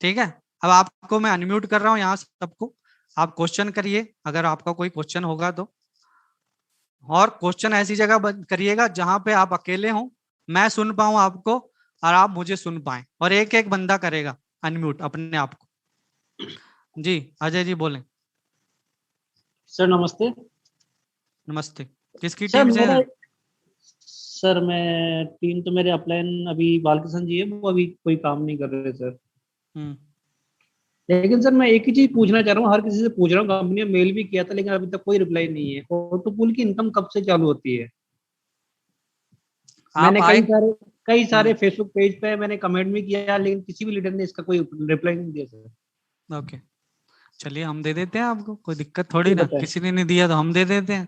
ठीक है, अब आपको मैं अनम्यूट कर रहा हूं यहाँ सबको, आप क्वेश्चन करिए अगर आपका कोई क्वेश्चन होगा तो। और क्वेश्चन ऐसी जगह करिएगा जहां पे आप अकेले हो, मैं सुन पाऊं आपको और आप मुझे सुन पाए, और एक एक बंदा करेगा अनम्यूट अपने आप को। जी अजय जी बोलें। सर नमस्ते। नमस्ते, किसकी सर टीम से हैं? सर मैं टीम तो मेरे अपलाइन अभी बालकिशन जी है, वो अभी कोई काम नहीं कर रहे सर। लेकिन सर मैं एक ही चीज पूछना चाह रहा हूँ, हर किसी से पूछ रहा हूँ, कंपनी ने मेल भी किया था लेकिन अभी तक कोई रिप्लाई नहीं है। ऑटोपूल की इनकम कब से चालू होती है? मैंने कई सारे फेसबुक पेज पे मैंने कमेंट भी किया लेकिन किसी भी लीडर ने इसका कोई रिप्लाई नहीं दिया सर। ओके, चलिए हम दे देते हैं आपको, कोई दिक्कत थोड़ी ना, किसी ने नहीं दिया तो हम दे देते हैं।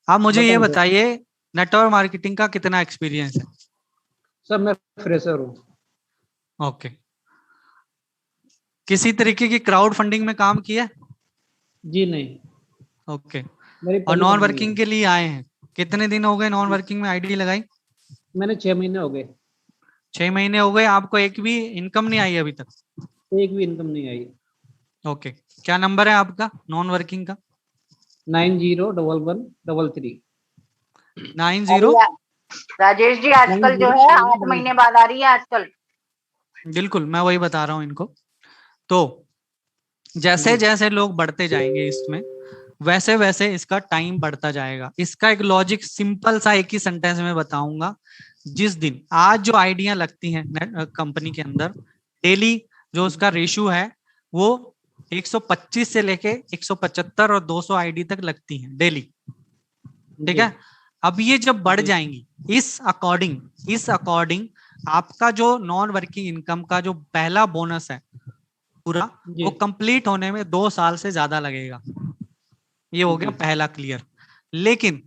आप मुझे ये बताइए नेटवर्क मार्केटिंग का कितना एक्सपीरियंस है? सर मैं फ्रेशर हूँ। ओके, किसी तरीके की क्राउड फंडिंग में काम किया? जी नहीं। ओके, और नॉन वर्किंग के लिए आए हैं, कितने दिन हो गए नॉन वर्किंग में आईडी लगाई? मैंने 6 महीने हो गए। 6 महीने हो गए, आपको एक भी इनकम नहीं आई अभी तक? एक भी इनकम नहीं आई। ओके, क्या नंबर है आपका नॉन वर्किंग का? 901133। 90 राजेश जी आजकल जो है 8 महीने बाद आ रही है आजकल। बिल्कुल, मैं वही बता रहा हूँ इनको। तो जैसे जैसे लोग बढ़ते जाएंगे इसमें, वैसे वैसे इसका टाइम बढ़ता जाएगा। इसका एक लॉजिक सिंपल सा एक ही सेंटेंस में बताऊंगा। जिस दिन आज जो आइडिया लगती हैं कंपनी के अंदर, डेली जो उसका रेशियो है वो 125 से लेके 175 और 200 आईडी तक लगती हैं डेली। ठीक है, अब ये जब बढ़ जाएंगी इस अकॉर्डिंग आपका जो नॉन वर्किंग इनकम का जो पहला बोनस है पूरा, वो कंप्लीट होने में 2 साल से ज्यादा लगेगा। ये हो गया पहला क्लियर। लेकिन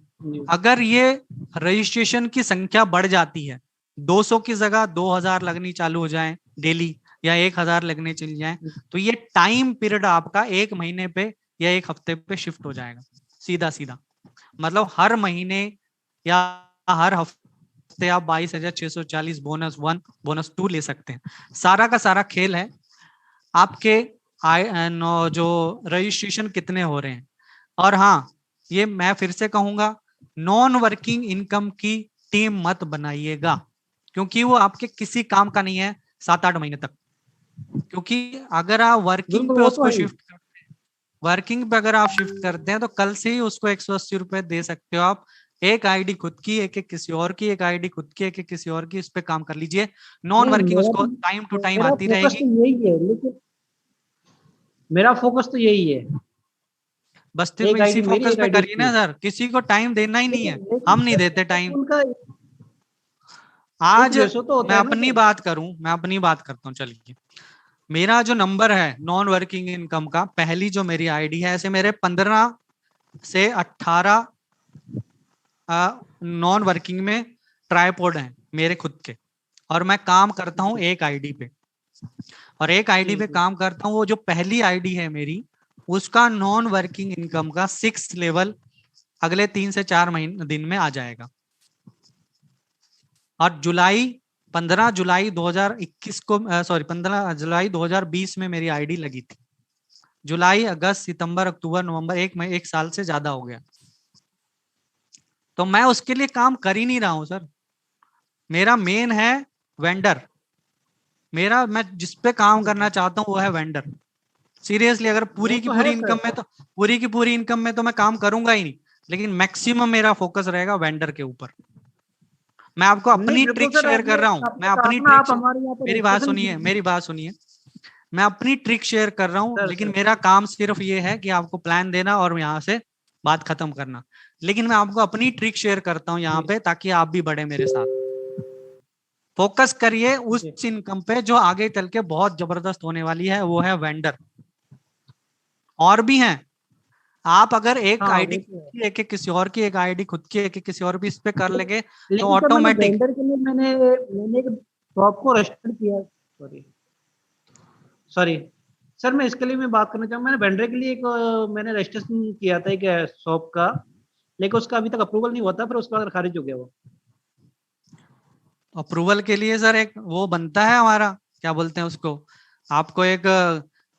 अगर ये रजिस्ट्रेशन की संख्या बढ़ जाती है, 200 की जगह 2000 लगनी चालू हो जाए डेली या 1000 लगने चल जाए, तो ये टाइम पीरियड आपका 1 महीने पे या 1 हफ्ते पे शिफ्ट हो जाएगा सीधा सीधा। मतलब हर महीने या हर हफ्ते आप 22,640 बोनस 1 बोनस 2 ले सकते हैं। सारा का सारा खेल है आपके जो रजिस्ट्रेशन कितने हो रहे हैं। और हाँ, ये मैं फिर से कहूंगा, नॉन वर्किंग इनकम की टीम मत बनाइएगा, क्योंकि वो आपके किसी काम का नहीं है 7-8 महीने तक। क्योंकि अगर आप वर्किंग पे उसको शिफ्ट करते हैं, वर्किंग पे अगर आप शिफ्ट करते हैं तो कल से ही उसको 180 रुपए दे सकते हो आप। एक आईडी खुद की, एक किसी और की, एक आईडी खुद की, एक किसी और की, इस पे काम कर लीजिए। नॉन वर्किंग उसको टाइम टू टाइम आती रहेगी। यही है, लेकिन मेरा फोकस तो यही है। बस तो इसी फोकस पे करिए ना सर, किसी को टाइम देना ही नहीं है, हम नहीं देते टाइम। आज मैं अपनी बात करता हूँ। चलिए, मेरा जो नंबर है नॉन वर्किंग इनकम का, पहली जो मेरी आईडी है, ऐसे मेरे 15 से 18 नॉन वर्किंग में ट्राइपॉड हैं मेरे खुद के, और मैं काम करता हूँ एक आईडी पे, और एक आईडी पे जी। काम करता हूँ, वो जो पहली आईडी है मेरी, उसका नॉन वर्किंग इनकम का 6th लेवल अगले 3 से 4 महीने दिन में आ जाएगा। और 15 जुलाई 2021 को, सॉरी 15 जुलाई 2020 में मेरी आईडी लगी थी। जुलाई, अगस्त, सितंबर, अक्टूबर, नवंबर, एक साल से ज्यादा हो गया। तो मैं उसके लिए काम कर ही नहीं रहा हूं सर। मेरा मेन है वेंडर। मेरा, मैं जिस पे काम करना चाहता हूँ वो है वेंडर। सीरियसली, अगर पूरी वो की तो पूरी है इनकम सर। में, तो पूरी की पूरी इनकम में तो मैं काम करूंगा ही नहीं, लेकिन मैक्सिमम मेरा फोकस रहेगा वेंडर के ऊपर। मैं आपको नहीं अपनी देखो ट्रिक सर, शेयर कर आपने रहा हूं, मैं आपने कहा अपनी था ना ट्रिक, आप हमारे यहाँ पे मेरी बात रजिस्ट्रेशन सुनिए, कीजिए। मेरी बात सुनिए। मैं अपनी ट्रिक शेयर कर रहा हूँ, सर लेकिन सर मेरा काम सिर्फ ये है कि आपको प्लान देना और यहाँ से बात खत्म करना। लेकिन मैं आपको अपनी ट्रिक शेयर करता हूँ यहाँ जी पे, ताकि आप भी बढ़े मेरे साथ। फोकस करिए उस जी। इनकम पे जो आगे चल के बहुत जबरदस्त होने वाली है, वो है वेंडर। और भी हैं। आप अगर एक हाँ आईडी वो तो है। एक एक किसी और की, एक आईडी खुद की, एक एक किसी और भी इस पे कर लेंगे, तो लेकिन सर मैंने ऑटोमेटिक। वेंडर के लिए मैंने एक शॉप को रजिस्टर किया। सॉरी सॉरी सर, मैं इसके लिए मैं बात करना चाहूँ, मैंने वेंडर के लिए एक मैंने रजिस्ट्रेशन किया था एक शॉप का, लेकिन उसका अभी तक अप्रूवल नहीं हुआ था, फिर उसके बाद खारिज हो गया वो। अप्रूवल के लिए सर एक वो बनता है हमारा, क्या बोलते हैं उसको, आपको एक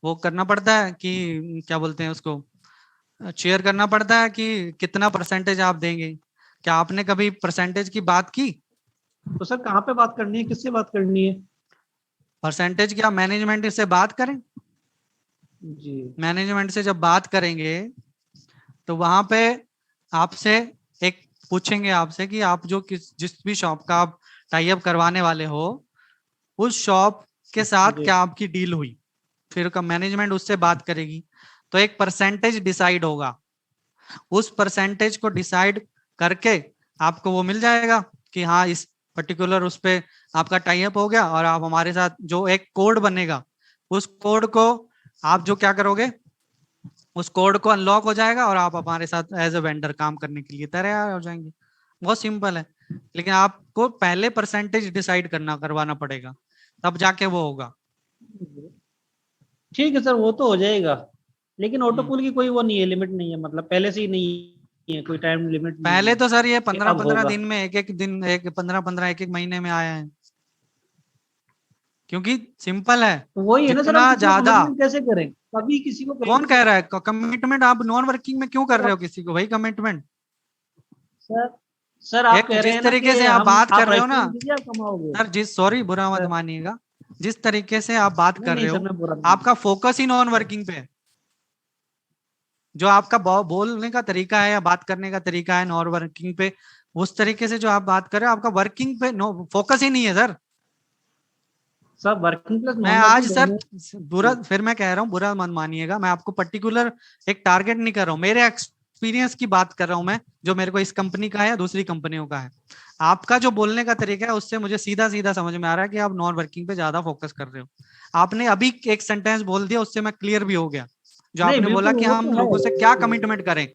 वो करना पड़ता है कि क्या बोलते हैं उसको, शेयर करना पड़ता है कि कितना परसेंटेज आप देंगे। क्या आपने कभी परसेंटेज की बात की? तो सर कहाँ पे बात करनी है, किससे बात करनी है? परसेंटेज क्या, मैनेजमेंट से बात करें। जी मैनेजमेंट से जब बात करेंगे, तो वहां पे आपसे एक पूछेंगे आपसे कि आप जो जिस भी शॉप का आप टाई अप करवाने वाले हो, उस शॉप के साथ जी क्या आपकी डील हुई। फिर का मैनेजमेंट उससे बात करेगी, तो एक परसेंटेज डिसाइड होगा। उस परसेंटेज को डिसाइड करके आपको वो मिल जाएगा कि हाँ, इस पर्टिकुलर उस पे आपका टाई अप हो गया, और आप हमारे साथ जो एक कोड बनेगा, उस कोड को आप जो क्या करोगे, उस कोड को अनलॉक हो जाएगा और आप हमारे साथ एज ए वेंडर काम करने के लिए तैयार हो जाएंगे। बहुत सिंपल है। लेकिन आपको पहले परसेंटेज डिसाइड करवाना पड़ेगा, तब जाके वो होगा। ठीक है सर, वो तो हो जाएगा। लेकिन ऑटो हम्म। पूल की कोई वो नहीं है, लिमिट नहीं है, मतलब पहले से ही नहीं है, कोई टाइम लिमिट नहीं पहले है तो सर ये कि 15-15 अब होगा। दिन में, एक एक दिन, एक 15-15, एक एक महीने में आया है। क्योंकि सिंपल है। तो वही है ना सर, हम जितना किसी को ज्यादा, कमिटमेंट कैसे करें? कभी किसी को कौन कहेंगे कह रहा है कमिटमेंट? आप नॉन वर्किंग में क्यों कर सर? रहे हो किसी को भाई कमिटमेंट? सर सर आप एक कह रहे जिस हैं ना तरीके कि से आप हम बात कर आप रहे हो ना, रजिस्ट्रेशन कीजिए, आप कमाओगे। सर जिस, सॉरी बुरा मत सर मानिएगा, जिस तरीके से आप बात नहीं कर नहीं रहे सर, हो, मैं बुरा नहीं आपका फोकस ही नॉन सर। वर्किंग पे है। जो आपका बोलने का तरीका है या बात करने का तरीका है नॉन वर्किंग पे, उस तरीके से जो आप बात कर रहे हो, आपका वर्किंग पे नो फोकस ही नहीं है सर। सर वर्किंग प्लस मैं नॉन आज वर्किंग सर, दोनों। बुरा, फिर मैं कह रहा हूँ बुरा मत मानिएगा, मैं आपको पर्टिकुलर एक टारगेट नहीं कर रहा हूँ, मेरे एक्सपीरियंस की बात कर रहा हूँ मैं, जो मेरे को इस कंपनी का है या दूसरी कंपनियों का है। आपका जो बोलने का तरीका है, उससे मुझे सीधा सीधा समझ में आ रहा है कि आप नॉन वर्किंग पे ज्यादा फोकस कर रहे हो। आपने अभी एक सेंटेंस बोल दिया, उससे मैं क्लियर भी हो गया। जो नहीं आपने बोला बिल्कुल, कि वो हम तो है। लोगों से क्या कमिटमेंट करें,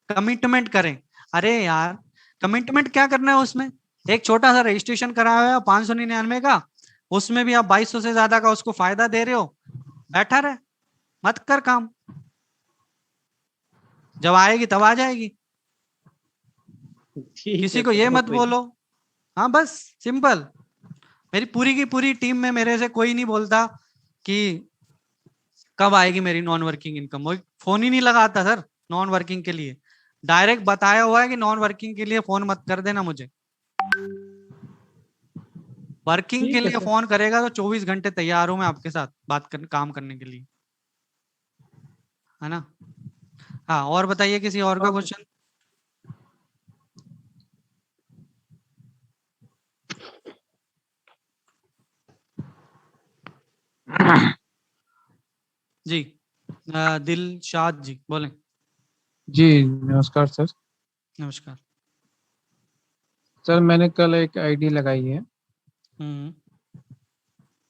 कमिटमेंट करें। अरे यार, कमिटमेंट क्या करना है उसमें? एक छोटा सा रजिस्ट्रेशन कराया हुआ है 599 का, उसमें भी आप 2200 से ज्यादा का उसको फायदा दे रहे हो। बैठा रहे, मत कर काम, जब आएगी तब आ जाएगी। ठीक किसी है को ये सर, वो मत कोई नहीं। बोलो। हाँ बस, सिंपल। मेरी पूरी की पूरी टीम में मेरे से कोई नहीं बोलता कि कब आएगी मेरी नॉन वर्किंग इनकम, वो फोन ही नहीं लगाता सर नॉन वर्किंग के लिए। डायरेक्ट बताया हुआ है कि नॉन वर्किंग के लिए फोन मत कर देना मुझे। वर्किंग के ठीक है लिए सर। फोन करेगा तो 24 घंटे तैयार हूं मैं आपके साथ काम करने के लिए, है ना। हाँ, और बताइए किसी और का ओके। क्वेश्चन। जी, दिलशाद जी बोलें। जी नमस्कार सर। नमस्कार। सर मैंने कल एक आईडी लगाई है। हम्म।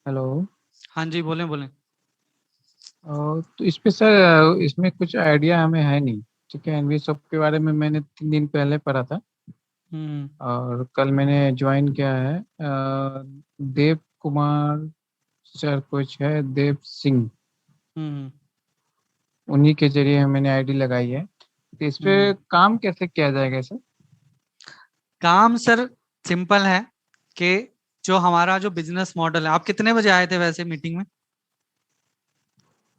हेलो। हाँ जी, बोलें बोलें। और तो इस पे सर, इसमें कुछ आइडिया हमें है नहीं। ठीक है, एनवी शॉप के बारे में मैंने 3 दिन पहले पढ़ा था। और कल मैंने ज्वाइन किया है देव कुमार सर कुछ है, देव सिंह, उन्हीं के जरिए मैंने आईडी लगाई है। तो इस पे काम कैसे किया जाएगा सर? काम सर सिंपल है कि जो हमारा जो बिजनेस मॉडल है, आप कितने बजे आए थे वैसे मीटिंग में?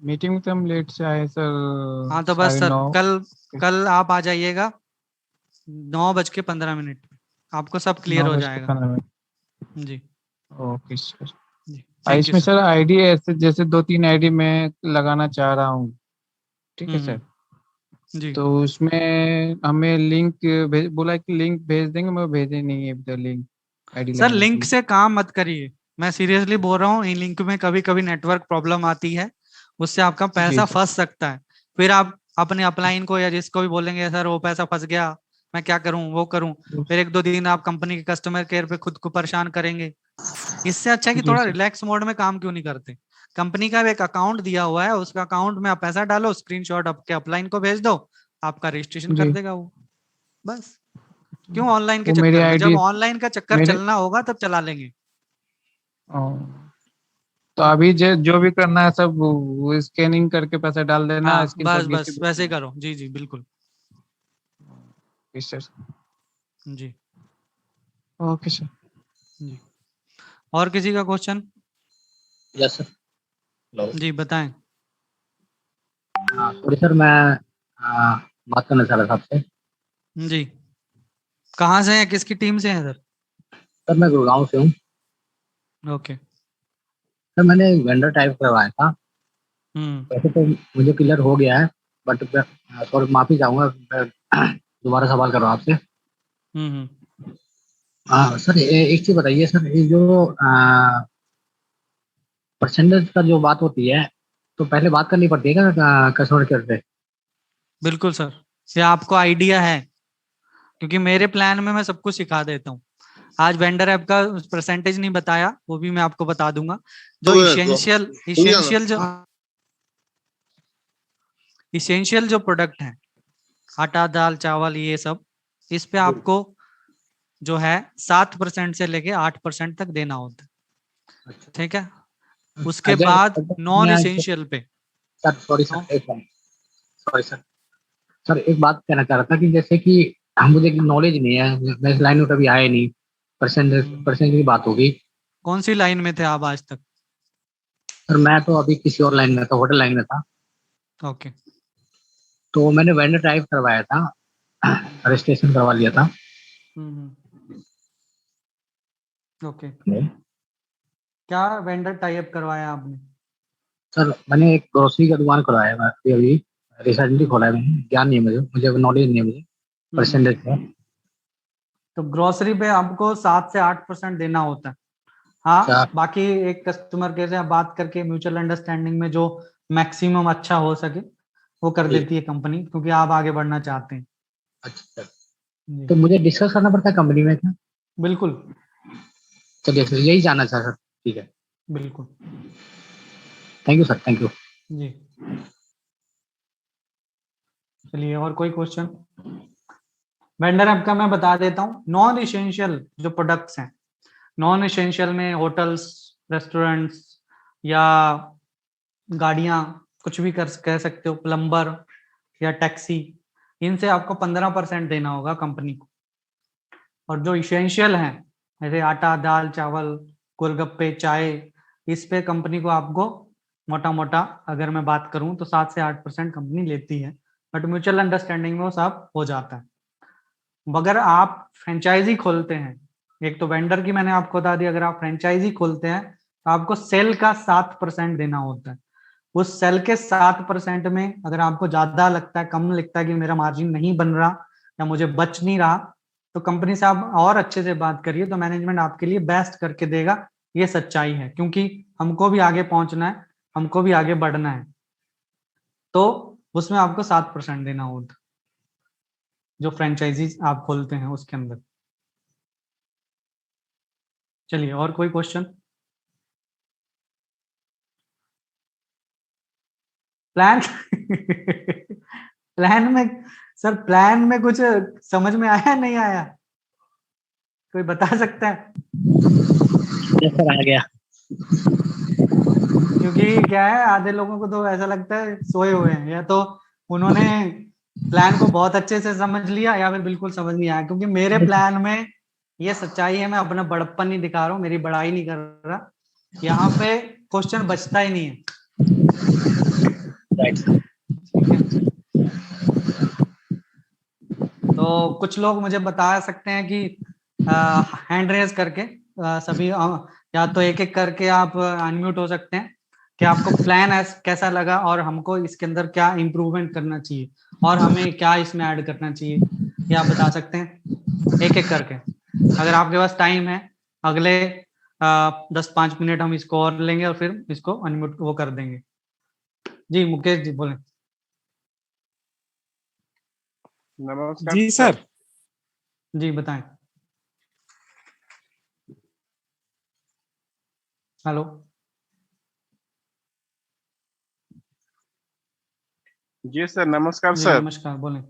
मीटिंग में तो हम लेट से आए सर, हाँ तो बस सर 9:30। कल कल आप आ जाइएगा 9:15 आपको सब क्लियर हो जाएगा। 9:15। जी ओके सर। जी थैंक यू इसमें सर। सर आईडी ऐसे जैसे 2-3 आईडी मैं लगाना चाह रहा हूँ, ठीक है सर। जी तो उसमें हमें लिंक बोला है कि लिंक भेज देंगे, मैं भेजे नहीं है अभी तक लिंक आईडी सर लगाने के लिंक लिए। से काम मत करिए, मैं सीरियसली बोल रहा हूँ, इन लिंक में कभी कभी नेटवर्क प्रॉब्लम आती है, उससे आपका जी पैसा सर। फंस सकता है। फिर आप अपने अपलाइन को या जिसको भी बोलेंगे सर वो पैसा फंस गया, मैं क्या करूं वो करूं, फिर 1-2 दिन आप कंपनी के कस्टमर केयर पे खुद को परेशान करेंगे। इससे अच्छा कि जी थोड़ा सर। रिलैक्स मोड में काम क्यों नहीं करते। कंपनी का भी एक अकाउंट दिया हुआ है, उसका अकाउंट में आप पैसा डालो, स्क्रीनशॉट आपके अपलाइन को भेज दो, आपका रजिस्ट्रेशन कर जी देगा वो। बस क्यों ऑनलाइन के वो मेरी चक्कर में, जब आईडी ऑनलाइन का चक्कर मेरे चलना होगा तब चला लेंगे। तो अभी जो भी करना है सब वो स्कैनिंग करके पैसा डाल देना, हाँ स्क्रीनशॉट बस खींच के बस भेज वैसे ही देना। करो, जी जी बिल्कुल। सर। जी ओके सर। जी और किसी का क्वेश्चन? Yes sir. हेलो। जी बताएं। सॉरी सर, मैं बात करना चाह रहा था आपसे। जी कहाँ से हैं, किसकी टीम से हैं सर? सर मैं गुड़गांव से हूँ। ओके। सर मैंने एक वेंडर टाइप करवाया था, हम्म वैसे तो मुझे क्लियर हो गया है, बट सॉरी माफी चाहूंगा, मैं दोबारा सवाल कर रहा हूँ आपसे। हम्म सर एक चीज बताइए सर, ये जो परसेंटेज का जो बात होती है, तो पहले बात करनी पड़ती है क्या कस्टमर केयर पे? बिल्कुल सर, ये आपको आइडिया है, क्योंकि मेरे प्लान में मैं सब कुछ सिखा देता हूँ। आज वेंडर ऐप का परसेंटेज नहीं बताया, वो भी मैं आपको बता दूंगा। जो इसेंशियल जो प्रोडक्ट है, आटा दाल चावल ये सब, इस पे आपको जो है 7% से लेके 8% तक देना होता है, ठीक है। उसके अगर बाद अगर नॉन मैं इसेंशियल पे सर सॉरी नो- सर, एक मिनट, सॉरी सर। सर एक बात कहना चाह रहा था कि जैसे कि मुझे नॉलेज नहीं है, मैं इस लाइन में कभी आया नहीं, परसेंटेज परसेंटेज की बात होगी। कौन सी लाइन में थे आप आज तक? सर मैं तो अभी किसी और लाइन में था, होटल लाइन में था। ओके। तो मैंने वेंडर टाइप करवाया था, रजिस्ट्रेशन करवा लिया था। ओके। क्या वेंडर टाई अप करवाया आपने? सर मैंने एक ग्रोसरी का दुकान खुलवाया है, मैं अभी अभी रिसेंटली खोला है, मैंने ज्ञान नहीं है मुझे, मुझे नॉलेज नहीं है मुझे परसेंटेज का। तो ग्रोसरी पे आपको 7 से 8% देना होता है। हाँ अच्छा बाकी एक कस्टमर केयर से आप बात करके म्यूचुअल अंडरस्टैंडिंग में जो मैक्सिमम अच्छा हो सके वो कर जी, देती है कंपनी, क्योंकि आप आगे बढ़ना चाहते हैं। अच्छा। जी तो मुझे डिस्कस करना पड़ता है कंपनी में क्या? बिल्कुल चलिए सर, यही जानना था सर, ठीक है। बिल्कुल। Thank you sir, thank you. जी चलिए और कोई क्वेश्चन? वेंडर ऐप का मैं बता देता हूँ। नॉन इसेंशियल जो प्रोडक्ट्स हैं, नॉन इसेंशियल में होटल्स, रेस्टोरेंट्स या गाड़ियां, कुछ भी कर कह सकते हो, प्लम्बर या टैक्सी, इनसे आपको 15% देना होगा कंपनी को। और जो इसेंशियल हैं जैसे आटा दाल चावल गोलगप्पे चाय, इस पे कंपनी को आपको मोटा मोटा अगर मैं बात करूं तो 7 से 8% कंपनी लेती है, बट म्यूचुअल अंडरस्टैंडिंग में वो सब हो जाता है। अगर आप फ्रेंचाइजी खोलते हैं, एक तो वेंडर की मैंने आपको बता दी, अगर आप फ्रेंचाइजी खोलते हैं तो आपको सेल का 7% देना होता है। उस सेल के 7% में अगर आपको ज्यादा लगता है, कम लगता है कि मेरा मार्जिन नहीं बन रहा या मुझे बच नहीं रहा, तो कंपनी से आप और अच्छे से बात करिए, तो मैनेजमेंट आपके लिए बेस्ट करके देगा। ये सच्चाई है, क्योंकि हमको भी आगे पहुंचना है, हमको भी आगे बढ़ना है, तो उसमें आपको 7% देना होता जो फ्रेंचाइजी आप खोलते हैं उसके अंदर। चलिए और कोई क्वेश्चन? प्लान प्लान में, सर प्लान में कुछ समझ में आया नहीं आया? कोई बता सकता है? यस सर, आ गया। क्योंकि क्या है, आधे लोगों को तो ऐसा लगता है सोए हुए हैं, या तो उन्होंने प्लान को बहुत अच्छे से समझ लिया या फिर बिल्कुल समझ नहीं आया। क्योंकि मेरे प्लान में ये सच्चाई है, मैं अपना बड़प्पन नहीं दिखा रहा हूँ, मेरी बड़ाई नहीं कर रहा, यहाँ पे क्वेश्चन बचता ही नहीं है। Right sir. ठीक है, तो कुछ लोग मुझे बता सकते हैं कि हैंड रेज करके सभी या तो एक एक करके आप अनम्यूट हो सकते हैं कि आपको प्लान कैसा लगा और हमको इसके अंदर क्या इम्प्रूवमेंट करना चाहिए और हमें क्या इसमें ऐड करना चाहिए, ये आप बता सकते हैं एक एक करके। अगर आपके पास टाइम है, अगले 10-5 मिनट हम इसको और लेंगे और फिर इसको अनम्यूट वो कर देंगे। जी मुकेश जी बोलें। नमस्कार जी सर। जी बताएं। हेलो। जी सर, नमस्कार जी सर। नमस्कार, बोलें।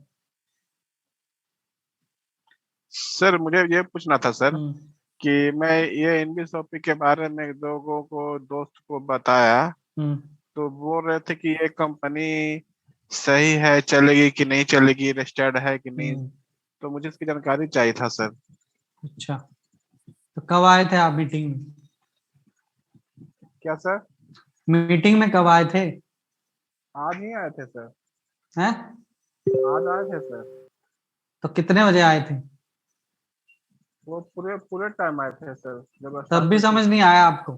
सर मुझे ये पूछना था सर हम्म, कि मैं ये इनवी शॉपी के बारे में लोगों को दोस्त को बताया, हम्म, तो बोल रहे थे कि ये कंपनी सही है, चलेगी कि नहीं चलेगी, रजिस्टर्ड है कि नहीं, हम्म। तो मुझे इसकी जानकारी चाहिए था सर। अच्छा, तो कब आए थे आप मीटिंग में? क्या सर? मीटिंग में कब आए थे? आज ही आए थे सर, हैं? आज आए थे सर। तो कितने बजे आए थे? वो पूरे पूरे टाइम आए थे सर, जब तब स्टार्ट भी हुई थी। समझ नहीं आया आपको?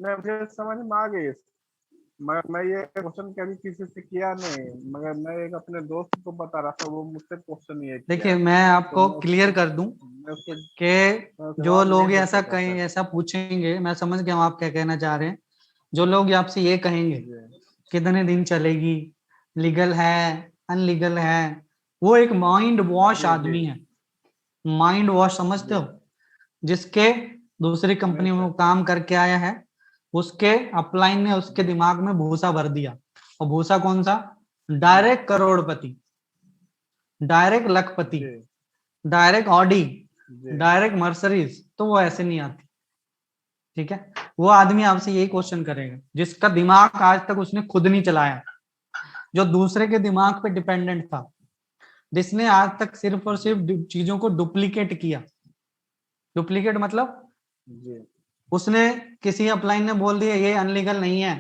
नहीं, मुझे समझ में आ गई, मगर मैं ये क्वेश्चन कभी किसी से किया नहीं, मगर मैं एक अपने दोस्त को बता रहा था, वो मुझसे क्वेश्चन ये देखिए किया, मैं तो आपको मैं क्लियर उसको कर दूं मैं उसको कि मैं जो जवाब नहीं लोग दे ऐसा सका कहें, सर। ऐसा पूछेंगे, मैं समझ गया हूं आप क्या कहना चाह रहे हैं। जो लोग आपसे ये कहेंगे जी कितने दिन चलेगी, लीगल है, अनलीगल है, वो एक माइंड वॉश जी जी आदमी है। माइंड वॉश समझते जी। हो? जिसके दूसरी नहीं कंपनी में वो सर। काम करके आया है, उसके अपलाइन ने उसके दिमाग में भूसा भर दिया। और भूसा कौन सा? जी डायरेक्ट करोड़पति, डायरेक्ट लखपति, जी डायरेक्ट ऑडी, जी डायरेक्ट मर्सरीज, तो वो ऐसे नहीं आती। ठीक है, वो आदमी आपसे यही क्वेश्चन करेगा जिसका दिमाग आज तक उसने खुद नहीं चलाया, जो दूसरे के दिमाग पे डिपेंडेंट था, जिसने आज तक सिर्फ और सिर्फ चीजों को डुप्लीकेट किया। डुप्लीकेट मतलब जी उसने किसी अपलाइन ने बोल दिया ये अनलीगल नहीं है,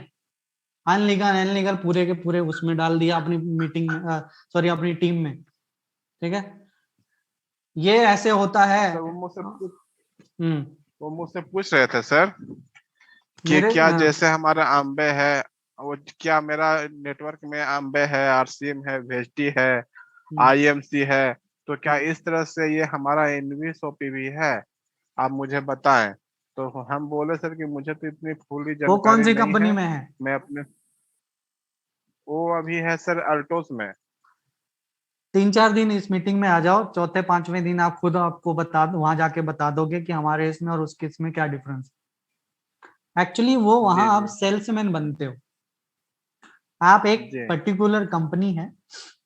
अनलीगल अनलीगल पूरे के पूरे उसमें डाल दिया अपनी मीटिंग में, सॉरी अपनी टीम में। ठीक है, ये ऐसे होता है। सर, हम्म। वो मुझसे पूछ रहे थे सर कि मेरे क्या जैसे हमारा आम्बे है, वो क्या मेरा नेटवर्क में आम्बे है, आरसीएम है, वेस्टी है, आईएमसी है, तो क्या इस तरह से ये हमारा इनवी शॉपी भी है? आप मुझे बताएं। तो हम बोले सर कि मुझे तो इतनी फुली वो कौन जानकारी सी नहीं कंपनी है। में है? मैं अपने वो अभी है सर अल्टोस में। 3-4 दिन इस मीटिंग में आ जाओ, चौथे पांचवें दिन आप खुद आपको बता दो, वहां जाके बता दोगे कि हमारे इसमें और उसके इसमें क्या डिफरेंस। एक्चुअली वो वहां जी आप जी सेल्समैन बनते हो। आप एक जी पर्टिकुलर कंपनी है,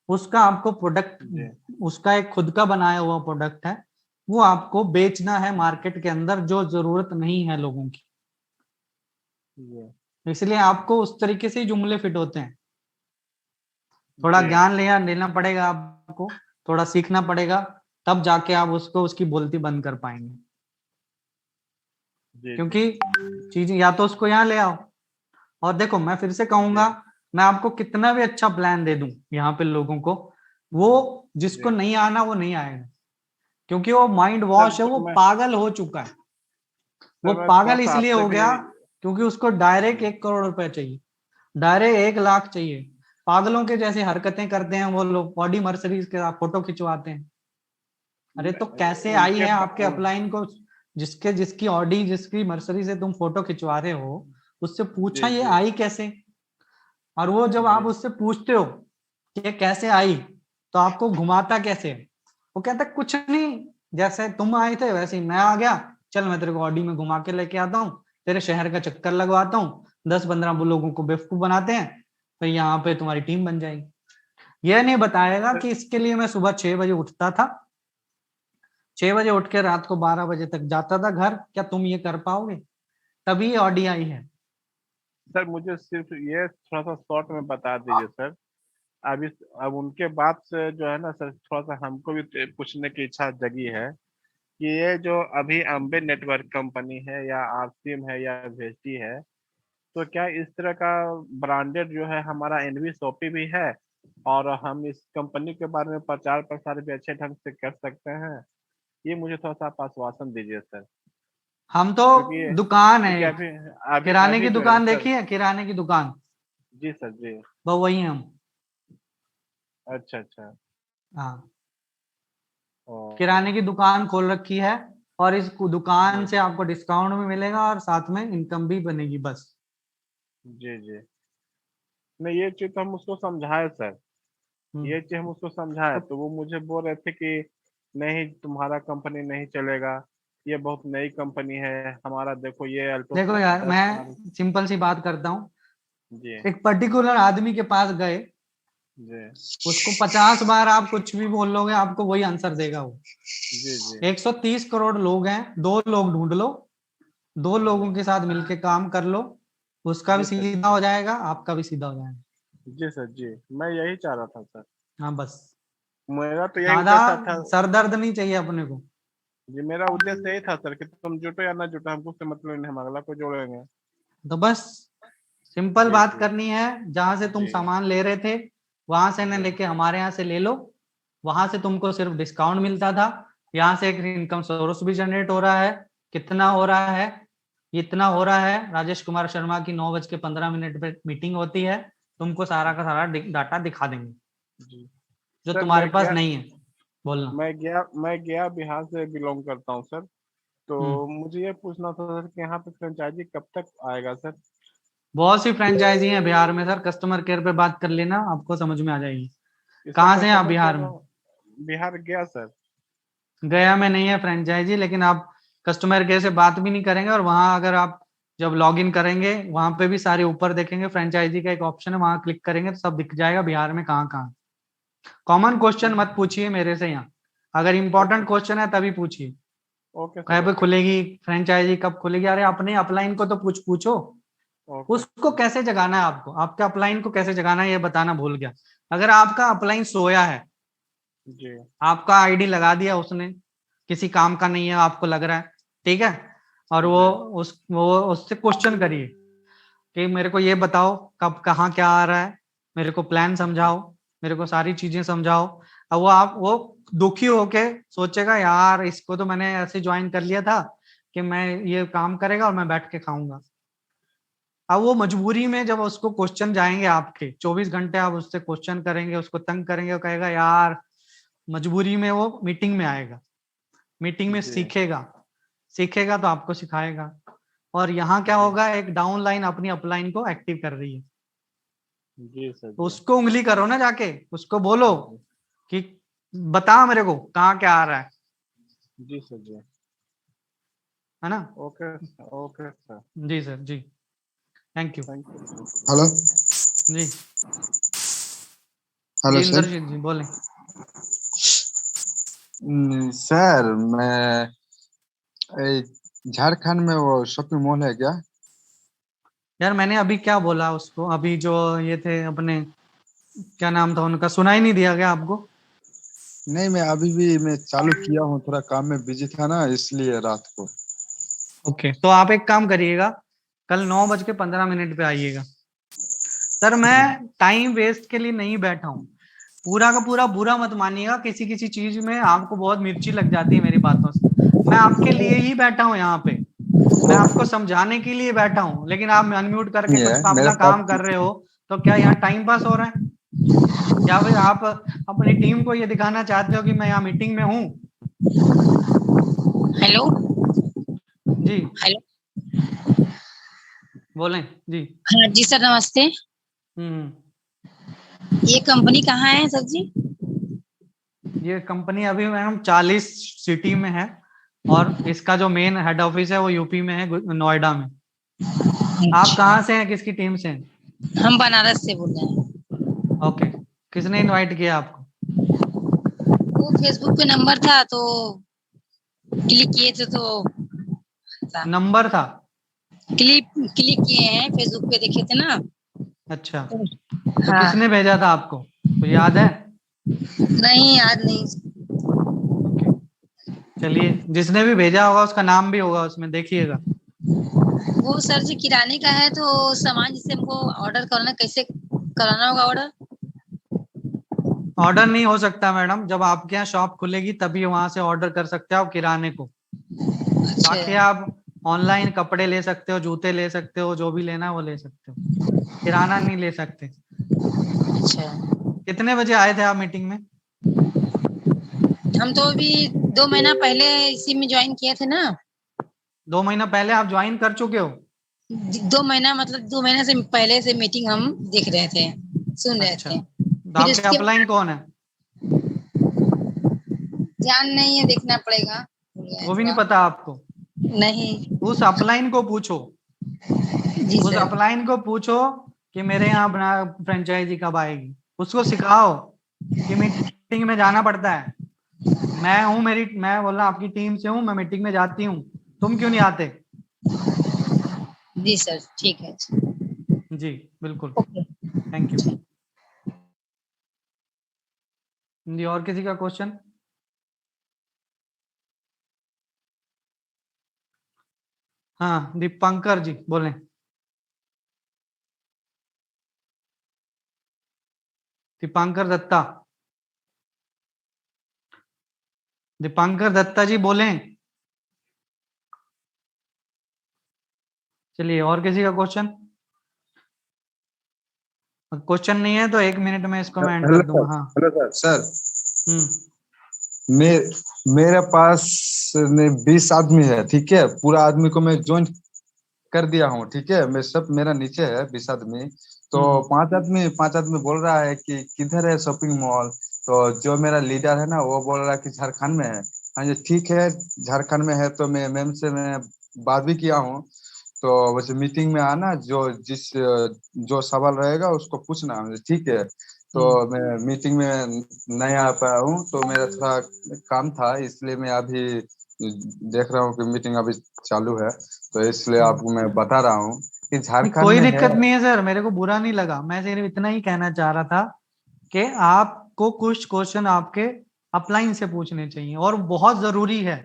उसका आपको प्रोडक्ट, जी उसका एक खुद का बनाया हुआ प्रोडक्ट है, वो आपको बेचना है मार्केट के अंदर, जो जरूरत नहीं है लोगों की। जी इसलिए आपको उस तरीके से ही जुमले फिट होते हैं। थोड़ा जी ज्ञान लेना पड़ेगा आपको, थोड़ा सीखना पड़ेगा, तब जाके आप उसको उसकी बोलती बंद कर पाएंगे। जी जी क्योंकि चीजें या तो उसको यहाँ ले आओ, और देखो मैं फिर से जी कहूंगा, मैं आपको कितना भी अच्छा प्लान दे दूं यहाँ पे लोगों को, वो जिसको जी नहीं आना वो नहीं आएगा, क्योंकि वो माइंड सर, वॉश है, वो पागल हो चुका है। वो मैं थोड़ा पागल सा इसलिए आपसे हो भी गया क्योंकि उसको डायरेक्ट 1 करोड़ रुपए चाहिए, डायरेक्ट 1 लाख चाहिए। पागलों के जैसे हरकतें करते हैं वो लोग, ऑडी मर्सिडीज के फोटो खिंचवाते हैं। अरे तो कैसे आई उनके है आपके अपलाइन को? जिसके जिसकी ऑडी जिसकी मर्सिडीज से तुम फोटो खिंचवा रहे हो, उससे पूछा जी ये जी आई कैसे? और वो जब जी आप उससे पूछते हो कि ये कैसे आई, तो आपको घुमाता कैसे है? वो कहता है कुछ नहीं, जैसे तुम आए थे वैसे ही मैं आ गया, चल मैं तेरे को ऑडी में घुमा के लेके आता हूँ, तेरे शहर का चक्कर लगवाता हूँ, 10-15 लोगों को बेवकूफ बनाते हैं, फिर यहाँ पे तुम्हारी टीम बन जाएगी। यह नहीं बताएगा कि इसके लिए मैं सुबह 6 बजे उठता था, 6 बजे उठ के रात को 12 बजे तक जाता था घर, क्या तुम ये कर पाओगे? तभी ODI है। सर मुझे सिर्फ ये थोड़ा सा शॉर्ट में बता दीजिए सर। अभी अब उनके बाद से जो है ना सर, थोड़ा सा हमको भी पूछने की इच्छा जगी है कि ये जो अभी अम्बे नेटवर्क कंपनी है या आरसीएम है या भेजटी है, तो क्या इस तरह का ब्रांडेड जो है हमारा एनवी शॉपी भी है, और हम इस कंपनी के बारे में प्रचार प्रसार भी अच्छे ढंग से कर सकते हैं? ये मुझे थोड़ा सा आप आश्वासन दीजिए सर। हम तो क्योंकि दुकान है क्योंकि एक, अभी अभी किराने अभी की जो है दुकान सर। देखी है, किराने की दुकान, जी सर जी। वो वही हम। अच्छा अच्छा। हाँ, ओ, किराने की दुकान खोल रखी है, और इस दुकान जी से आपको डिस्काउंट भी मिलेगा और साथ में इनकम भी बनेगी बस। जी जी। नहीं, ये चीज तो हम उसको समझाए सर। हम्म। ये चीज हम उसको समझाए, तो तो वो मुझे बोल रहे थे कि नहीं, तुम्हारा कंपनी नहीं चलेगा, ये बहुत नई कंपनी है हमारा, देखो ये अल्टो देखो यार, 10 साल। मैं सिंपल सी बात करता हूँ। जी एक पर्टिकुलर आदमी के पास गए, जी उसको 50 बार आप कुछ भी बोल लोगे, आपको वही आंसर देगा वो। जी जी 130 करोड़ लोग हैं, 2 लोग ढूंढ लो, 2 लोगों के साथ मिलके काम कर लो, उसका भी जी सर सीधा हो जाएगा, आपका भी सीधा हो जाएगा। जी सर जी। मैं यही चाह रहा था सर। हाँ बस, मेरा तो यही ज्यादा उद्देश्य था। सर दर्द नहीं चाहिए अपने को। जी, मेरा उद्देश्य यही था सर कि तुम जुटो या ना जुटो, हमको उससे मतलब नहीं, हम अगला को जोड़ेंगे। तो बस सिंपल जी बात जी करनी है, जहां से तुम जी सामान ले रहे थे वहां से न जी लेके हमारे यहाँ से ले लो। वहां से तुमको सिर्फ डिस्काउंट मिलता था, यहाँ से एक इनकम सोर्स भी जनरेट हो रहा है। कितना हो रहा है? इतना हो रहा है, राजेश कुमार शर्मा की 9:15 पे मीटिंग होती है, तुमको सारा का सारा डाटा दिखा देंगे, जी। जो सर तुम्हारे पास नहीं है। बोलना। मैं गया बिहार से बिलोंग करता हूँ सर। तो हम्म। मुझे ये पूछना था सर कि यहाँ पे फ्रेंचाइजी कब तक आएगा सर? बहुत सी फ्रेंचाइजी है बिहार में सर, कस्टमर केयर पे बात कर लेना, आपको समझ में आ जाएगी। इसका कहाँ से हैं आप कस्टमर बिहार केयर में? बिहार गया सर। गया में नहीं है फ्रेंचाइजी, लेकिन आप कस्टमर केयर से बात भी नहीं करेंगे, और वहां अगर आप जब लॉग इन करेंगे वहां पे भी सारे ऊपर देखेंगे, फ्रेंचाइजी का एक ऑप्शन है, वहां क्लिक करेंगे तो सब दिख जाएगा बिहार में कहाँ कहाँ। कॉमन क्वेश्चन मत पूछिए मेरे से यहाँ, अगर ओके इंपॉर्टेंट क्वेश्चन है तभी पूछिए। ओके सर कहीं पे ओके खुलेगी फ्रेंचाइजी, कब खुलेगी? अरे अपने अपलाइन को तो पूछो, ओके उसको कैसे जगाना है आपको, आपके अपलाइन को कैसे जगाना है ये बताना भूल गया। अगर आपका अपलाइन सोया है, जी आपका आईडी लगा दिया उसने, किसी काम का नहीं है आपको लग रहा है, ठीक है, और जी वो उससे क्वेश्चन करिए कि मेरे को ये बताओ कब कहाँ क्या आ रहा है, मेरे को प्लान समझाओ, मेरे को सारी चीजें समझाओ। अब वो दुखी होके सोचेगा, यार इसको तो मैंने ऐसे ज्वाइन कर लिया था कि मैं ये काम करेगा और मैं बैठ के खाऊंगा। अब वो मजबूरी में जब उसको क्वेश्चन जाएंगे, आपके 24 घंटे आप उससे क्वेश्चन करेंगे, उसको तंग करेंगे, वो कहेगा यार, मजबूरी में वो मीटिंग में आएगा, मीटिंग में जी सीखेगा, सीखेगा तो आपको सिखाएगा। और यहाँ क्या जी होगा, एक डाउन लाइन अपनी अपलाइन को एक्टिव कर रही है, जी सर तो जी उसको उंगली करो ना, जाके उसको बोलो जी कि बता मेरे को कहाँ क्या आ रहा जी सर जी। है ना? Okay sir. जी सर जी, thank you. Thank you sir. Hello जी हेलो जी, सर। इंद्रजीत जी बोले। सर मैं झारखंड में वो शॉपिंग मॉल है क्या? यार मैंने अभी क्या बोला उसको, अभी जो ये थे अपने, क्या नाम था उनका, सुनाई नहीं दिया क्या आपको? नहीं, मैं अभी भी मैं चालू किया हूँ, थोड़ा काम में बिजी था ना इसलिए रात को। ओके, तो आप एक काम करिएगा, कल 9:15 पे आइएगा। सर मैं टाइम वेस्ट के लिए नहीं बैठा हूँ, पूरा का पूरा बुरा मत मानिएगा, किसी किसी चीज में आपको बहुत मिर्ची लग जाती है मेरी बातों से। मैं आपके लिए ही बैठा हूँ यहाँ पे, मैं आपको समझाने के लिए बैठा हूँ, लेकिन आप अनम्यूट करके नहीं है कुछ मेरा अपना काम साथ। कर रहे हो, तो क्या यहाँ टाइम पास हो रहा है, या फिर आप अपनी टीम को ये दिखाना चाहते हो कि मैं यहाँ मीटिंग में हूँ? हेलो जी हेलो। बोलें जी। हाँ जी सर, नमस्ते। हम्म। ये कंपनी कहाँ है सर जी? ये कंपनी अभी मैडम 40 सिटी में है, और इसका जो मेन हेड ऑफिस है वो यूपी में है, नोएडा में। आप अच्छा, कहाँ से हैं, किसकी टीम से हैं? हम बनारस से बोल रहे हैं। ओके, किसने इनवाइट किया आपको? वो फेसबुक पे नंबर था तो क्लिक किए थे तो नंबर था। क्लिक किए हैं, फेसबुक पे देखे थे ना। अच्छा, तो हाँ। किसने भेजा था आपको, तो याद है? नहीं, याद नहीं। ओके, चलिए, जिसने भी भेजा होगा उसका नाम भी होगा उसमें, देखिएगा। वो सर जी किराने का है, तो सामान जिससे हमको ऑर्डर करना, कैसे कराना होगा ऑर्डर? ऑर्डर नहीं हो सकता मैडम, जब आपके यहाँ शॉप खुलेगी तभी वहां से ऑर्डर कर सकते हो आप किराने को। बाकी अच्छा। आप ऑनलाइन कपड़े ले सकते हो, जूते ले सकते हो, जो भी लेना है वो ले सकते हो, किराना नहीं ले सकते। अच्छा, कितने बजे आए थे आप मीटिंग में? हम तो अभी 2 महीना पहले इसी में ज्वाइन किए थे ना। 2 महीना पहले आप ज्वाइन कर चुके हो? 2 महीना मतलब 2 महीने से पहले से मीटिंग हम देख रहे थे, सुन रहे अच्छा, थे। तो फिर आपके इसके अपलाइन कौन है? ध्यान नहीं है, देखना पड़ेगा। वो भी नहीं पता आपको? नहीं। उस अपलाइन को पूछो, जी उस सर। अपलाइन को पूछो कि मेरे यहाँ बना फ्रेंचाइजी कब आएगी। उसको सिखाओ कि मीटिंग में जाना पड़ता है। मैं बोल रहा आपकी टीम से हूँ, मैं मीटिंग में जाती हूँ, तुम क्यों नहीं आते? जी सर, ठीक है। जी बिल्कुल, ओके। Thank you. जी, और किसी का क्वेश्चन? हाँ, दीपांकर जी बोलें। दीपांकर दत्ता, दीपांकर दत्ता जी बोलें। चलिए, और किसी का क्वेश्चन? क्वेश्चन नहीं है तो 1 मिनट में इसको मैं एंड हेलो कर सर। दूंगा। हाँ। Hello sir. सर, हम्म। मेरे पास में 20 आदमी है, ठीक है। पूरा आदमी को मैं ज्वाइन कर दिया हूँ, ठीक है। मैं सब, मेरा नीचे है 20 आदमी। तो पांच आदमी बोल रहा है कि किधर है शॉपिंग मॉल। तो जो मेरा लीडर है ना, वो बोल रहा है कि झारखंड में है। हाँ जी ठीक है, झारखंड में है। तो मैं मैम से मैं बात भी किया हूँ। तो वैसे मीटिंग में आना, जो सवाल रहेगा उसको पूछना, ठीक है। तो मैं मीटिंग में नहीं आ पाया हूँ, तो मेरा थोड़ा काम था, इसलिए मैं अभी देख रहा हूँ कि मीटिंग अभी चालू है। तो इसलिए आपको मैं बता रहा हूँ कि नहीं, झारखंड कोई में है। दिक्कत नहीं है सर, मेरे को बुरा नहीं लगा। मैं सिर्फ इतना ही कहना चाह रहा था कि आपको कुछ क्वेश्चन आपके अपलाइन से पूछने चाहिए, और बहुत जरूरी है।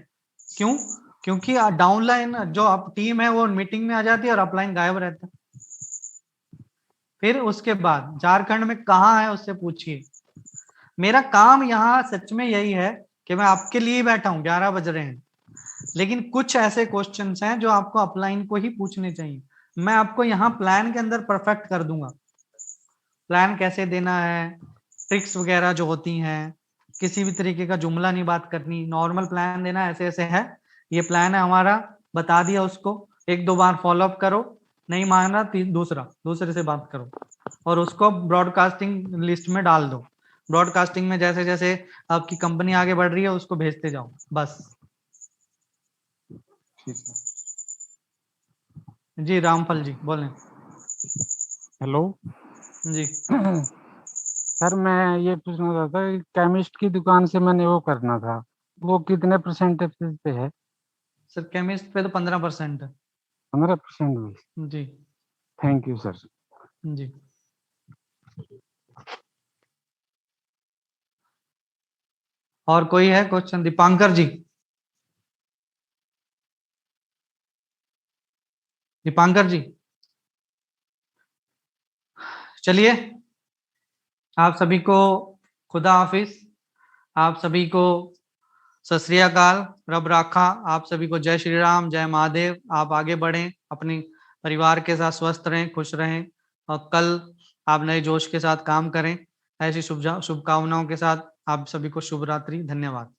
क्यों? क्योंकि डाउनलाइन जो आप टीम है वो मीटिंग में आ जाती है और अपलाइन गायब रहता है। फिर उसके बाद झारखंड में कहाँ है उससे पूछिए। मेरा काम यहाँ सच में यही है कि मैं आपके लिए बैठा हूँ, 11 बज रहे हैं, लेकिन कुछ ऐसे क्वेश्चंस हैं जो आपको अपलाइन को ही पूछने चाहिए। मैं आपको यहाँ प्लान के अंदर परफेक्ट कर दूंगा, प्लान कैसे देना है, ट्रिक्स वगैरह जो होती हैं, किसी भी तरीके का जुमला नहीं बात करनी, नॉर्मल प्लान देना, ऐसे ऐसे है, ये प्लान है हमारा, बता दिया उसको। 1-2 बार फॉलो अप करो, नहीं मान रहा दूसरे से बात करो, और उसको ब्रॉडकास्टिंग लिस्ट में डाल दो। ब्रॉडकास्टिंग में जैसे जैसे आपकी कंपनी आगे बढ़ रही है उसको भेजते जाओ, बस। ठीक है। जी रामफल जी बोलें। हेलो। जी सर, मैं ये पूछना चाहता था कि केमिस्ट की दुकान से मैंने वो करना था, वो कितने परसेंटेज पे है? सर, केमिस्ट पे तो 15% है। 15% में? जी। Thank you sir. जी, और कोई है क्वेश्चन? दीपांकर जी, दीपांकर जी, चलिए, आप सभी को खुदा हाफिज, आप सभी को सत श्री अकाल, रब राखा, आप सभी को जय श्री राम, जय महादेव। आप आगे बढ़ें, अपने परिवार के साथ स्वस्थ रहें, खुश रहें, और कल आप नए जोश के साथ काम करें। ऐसी शुभकामनाओं के साथ आप सभी को शुभ रात्रि, धन्यवाद।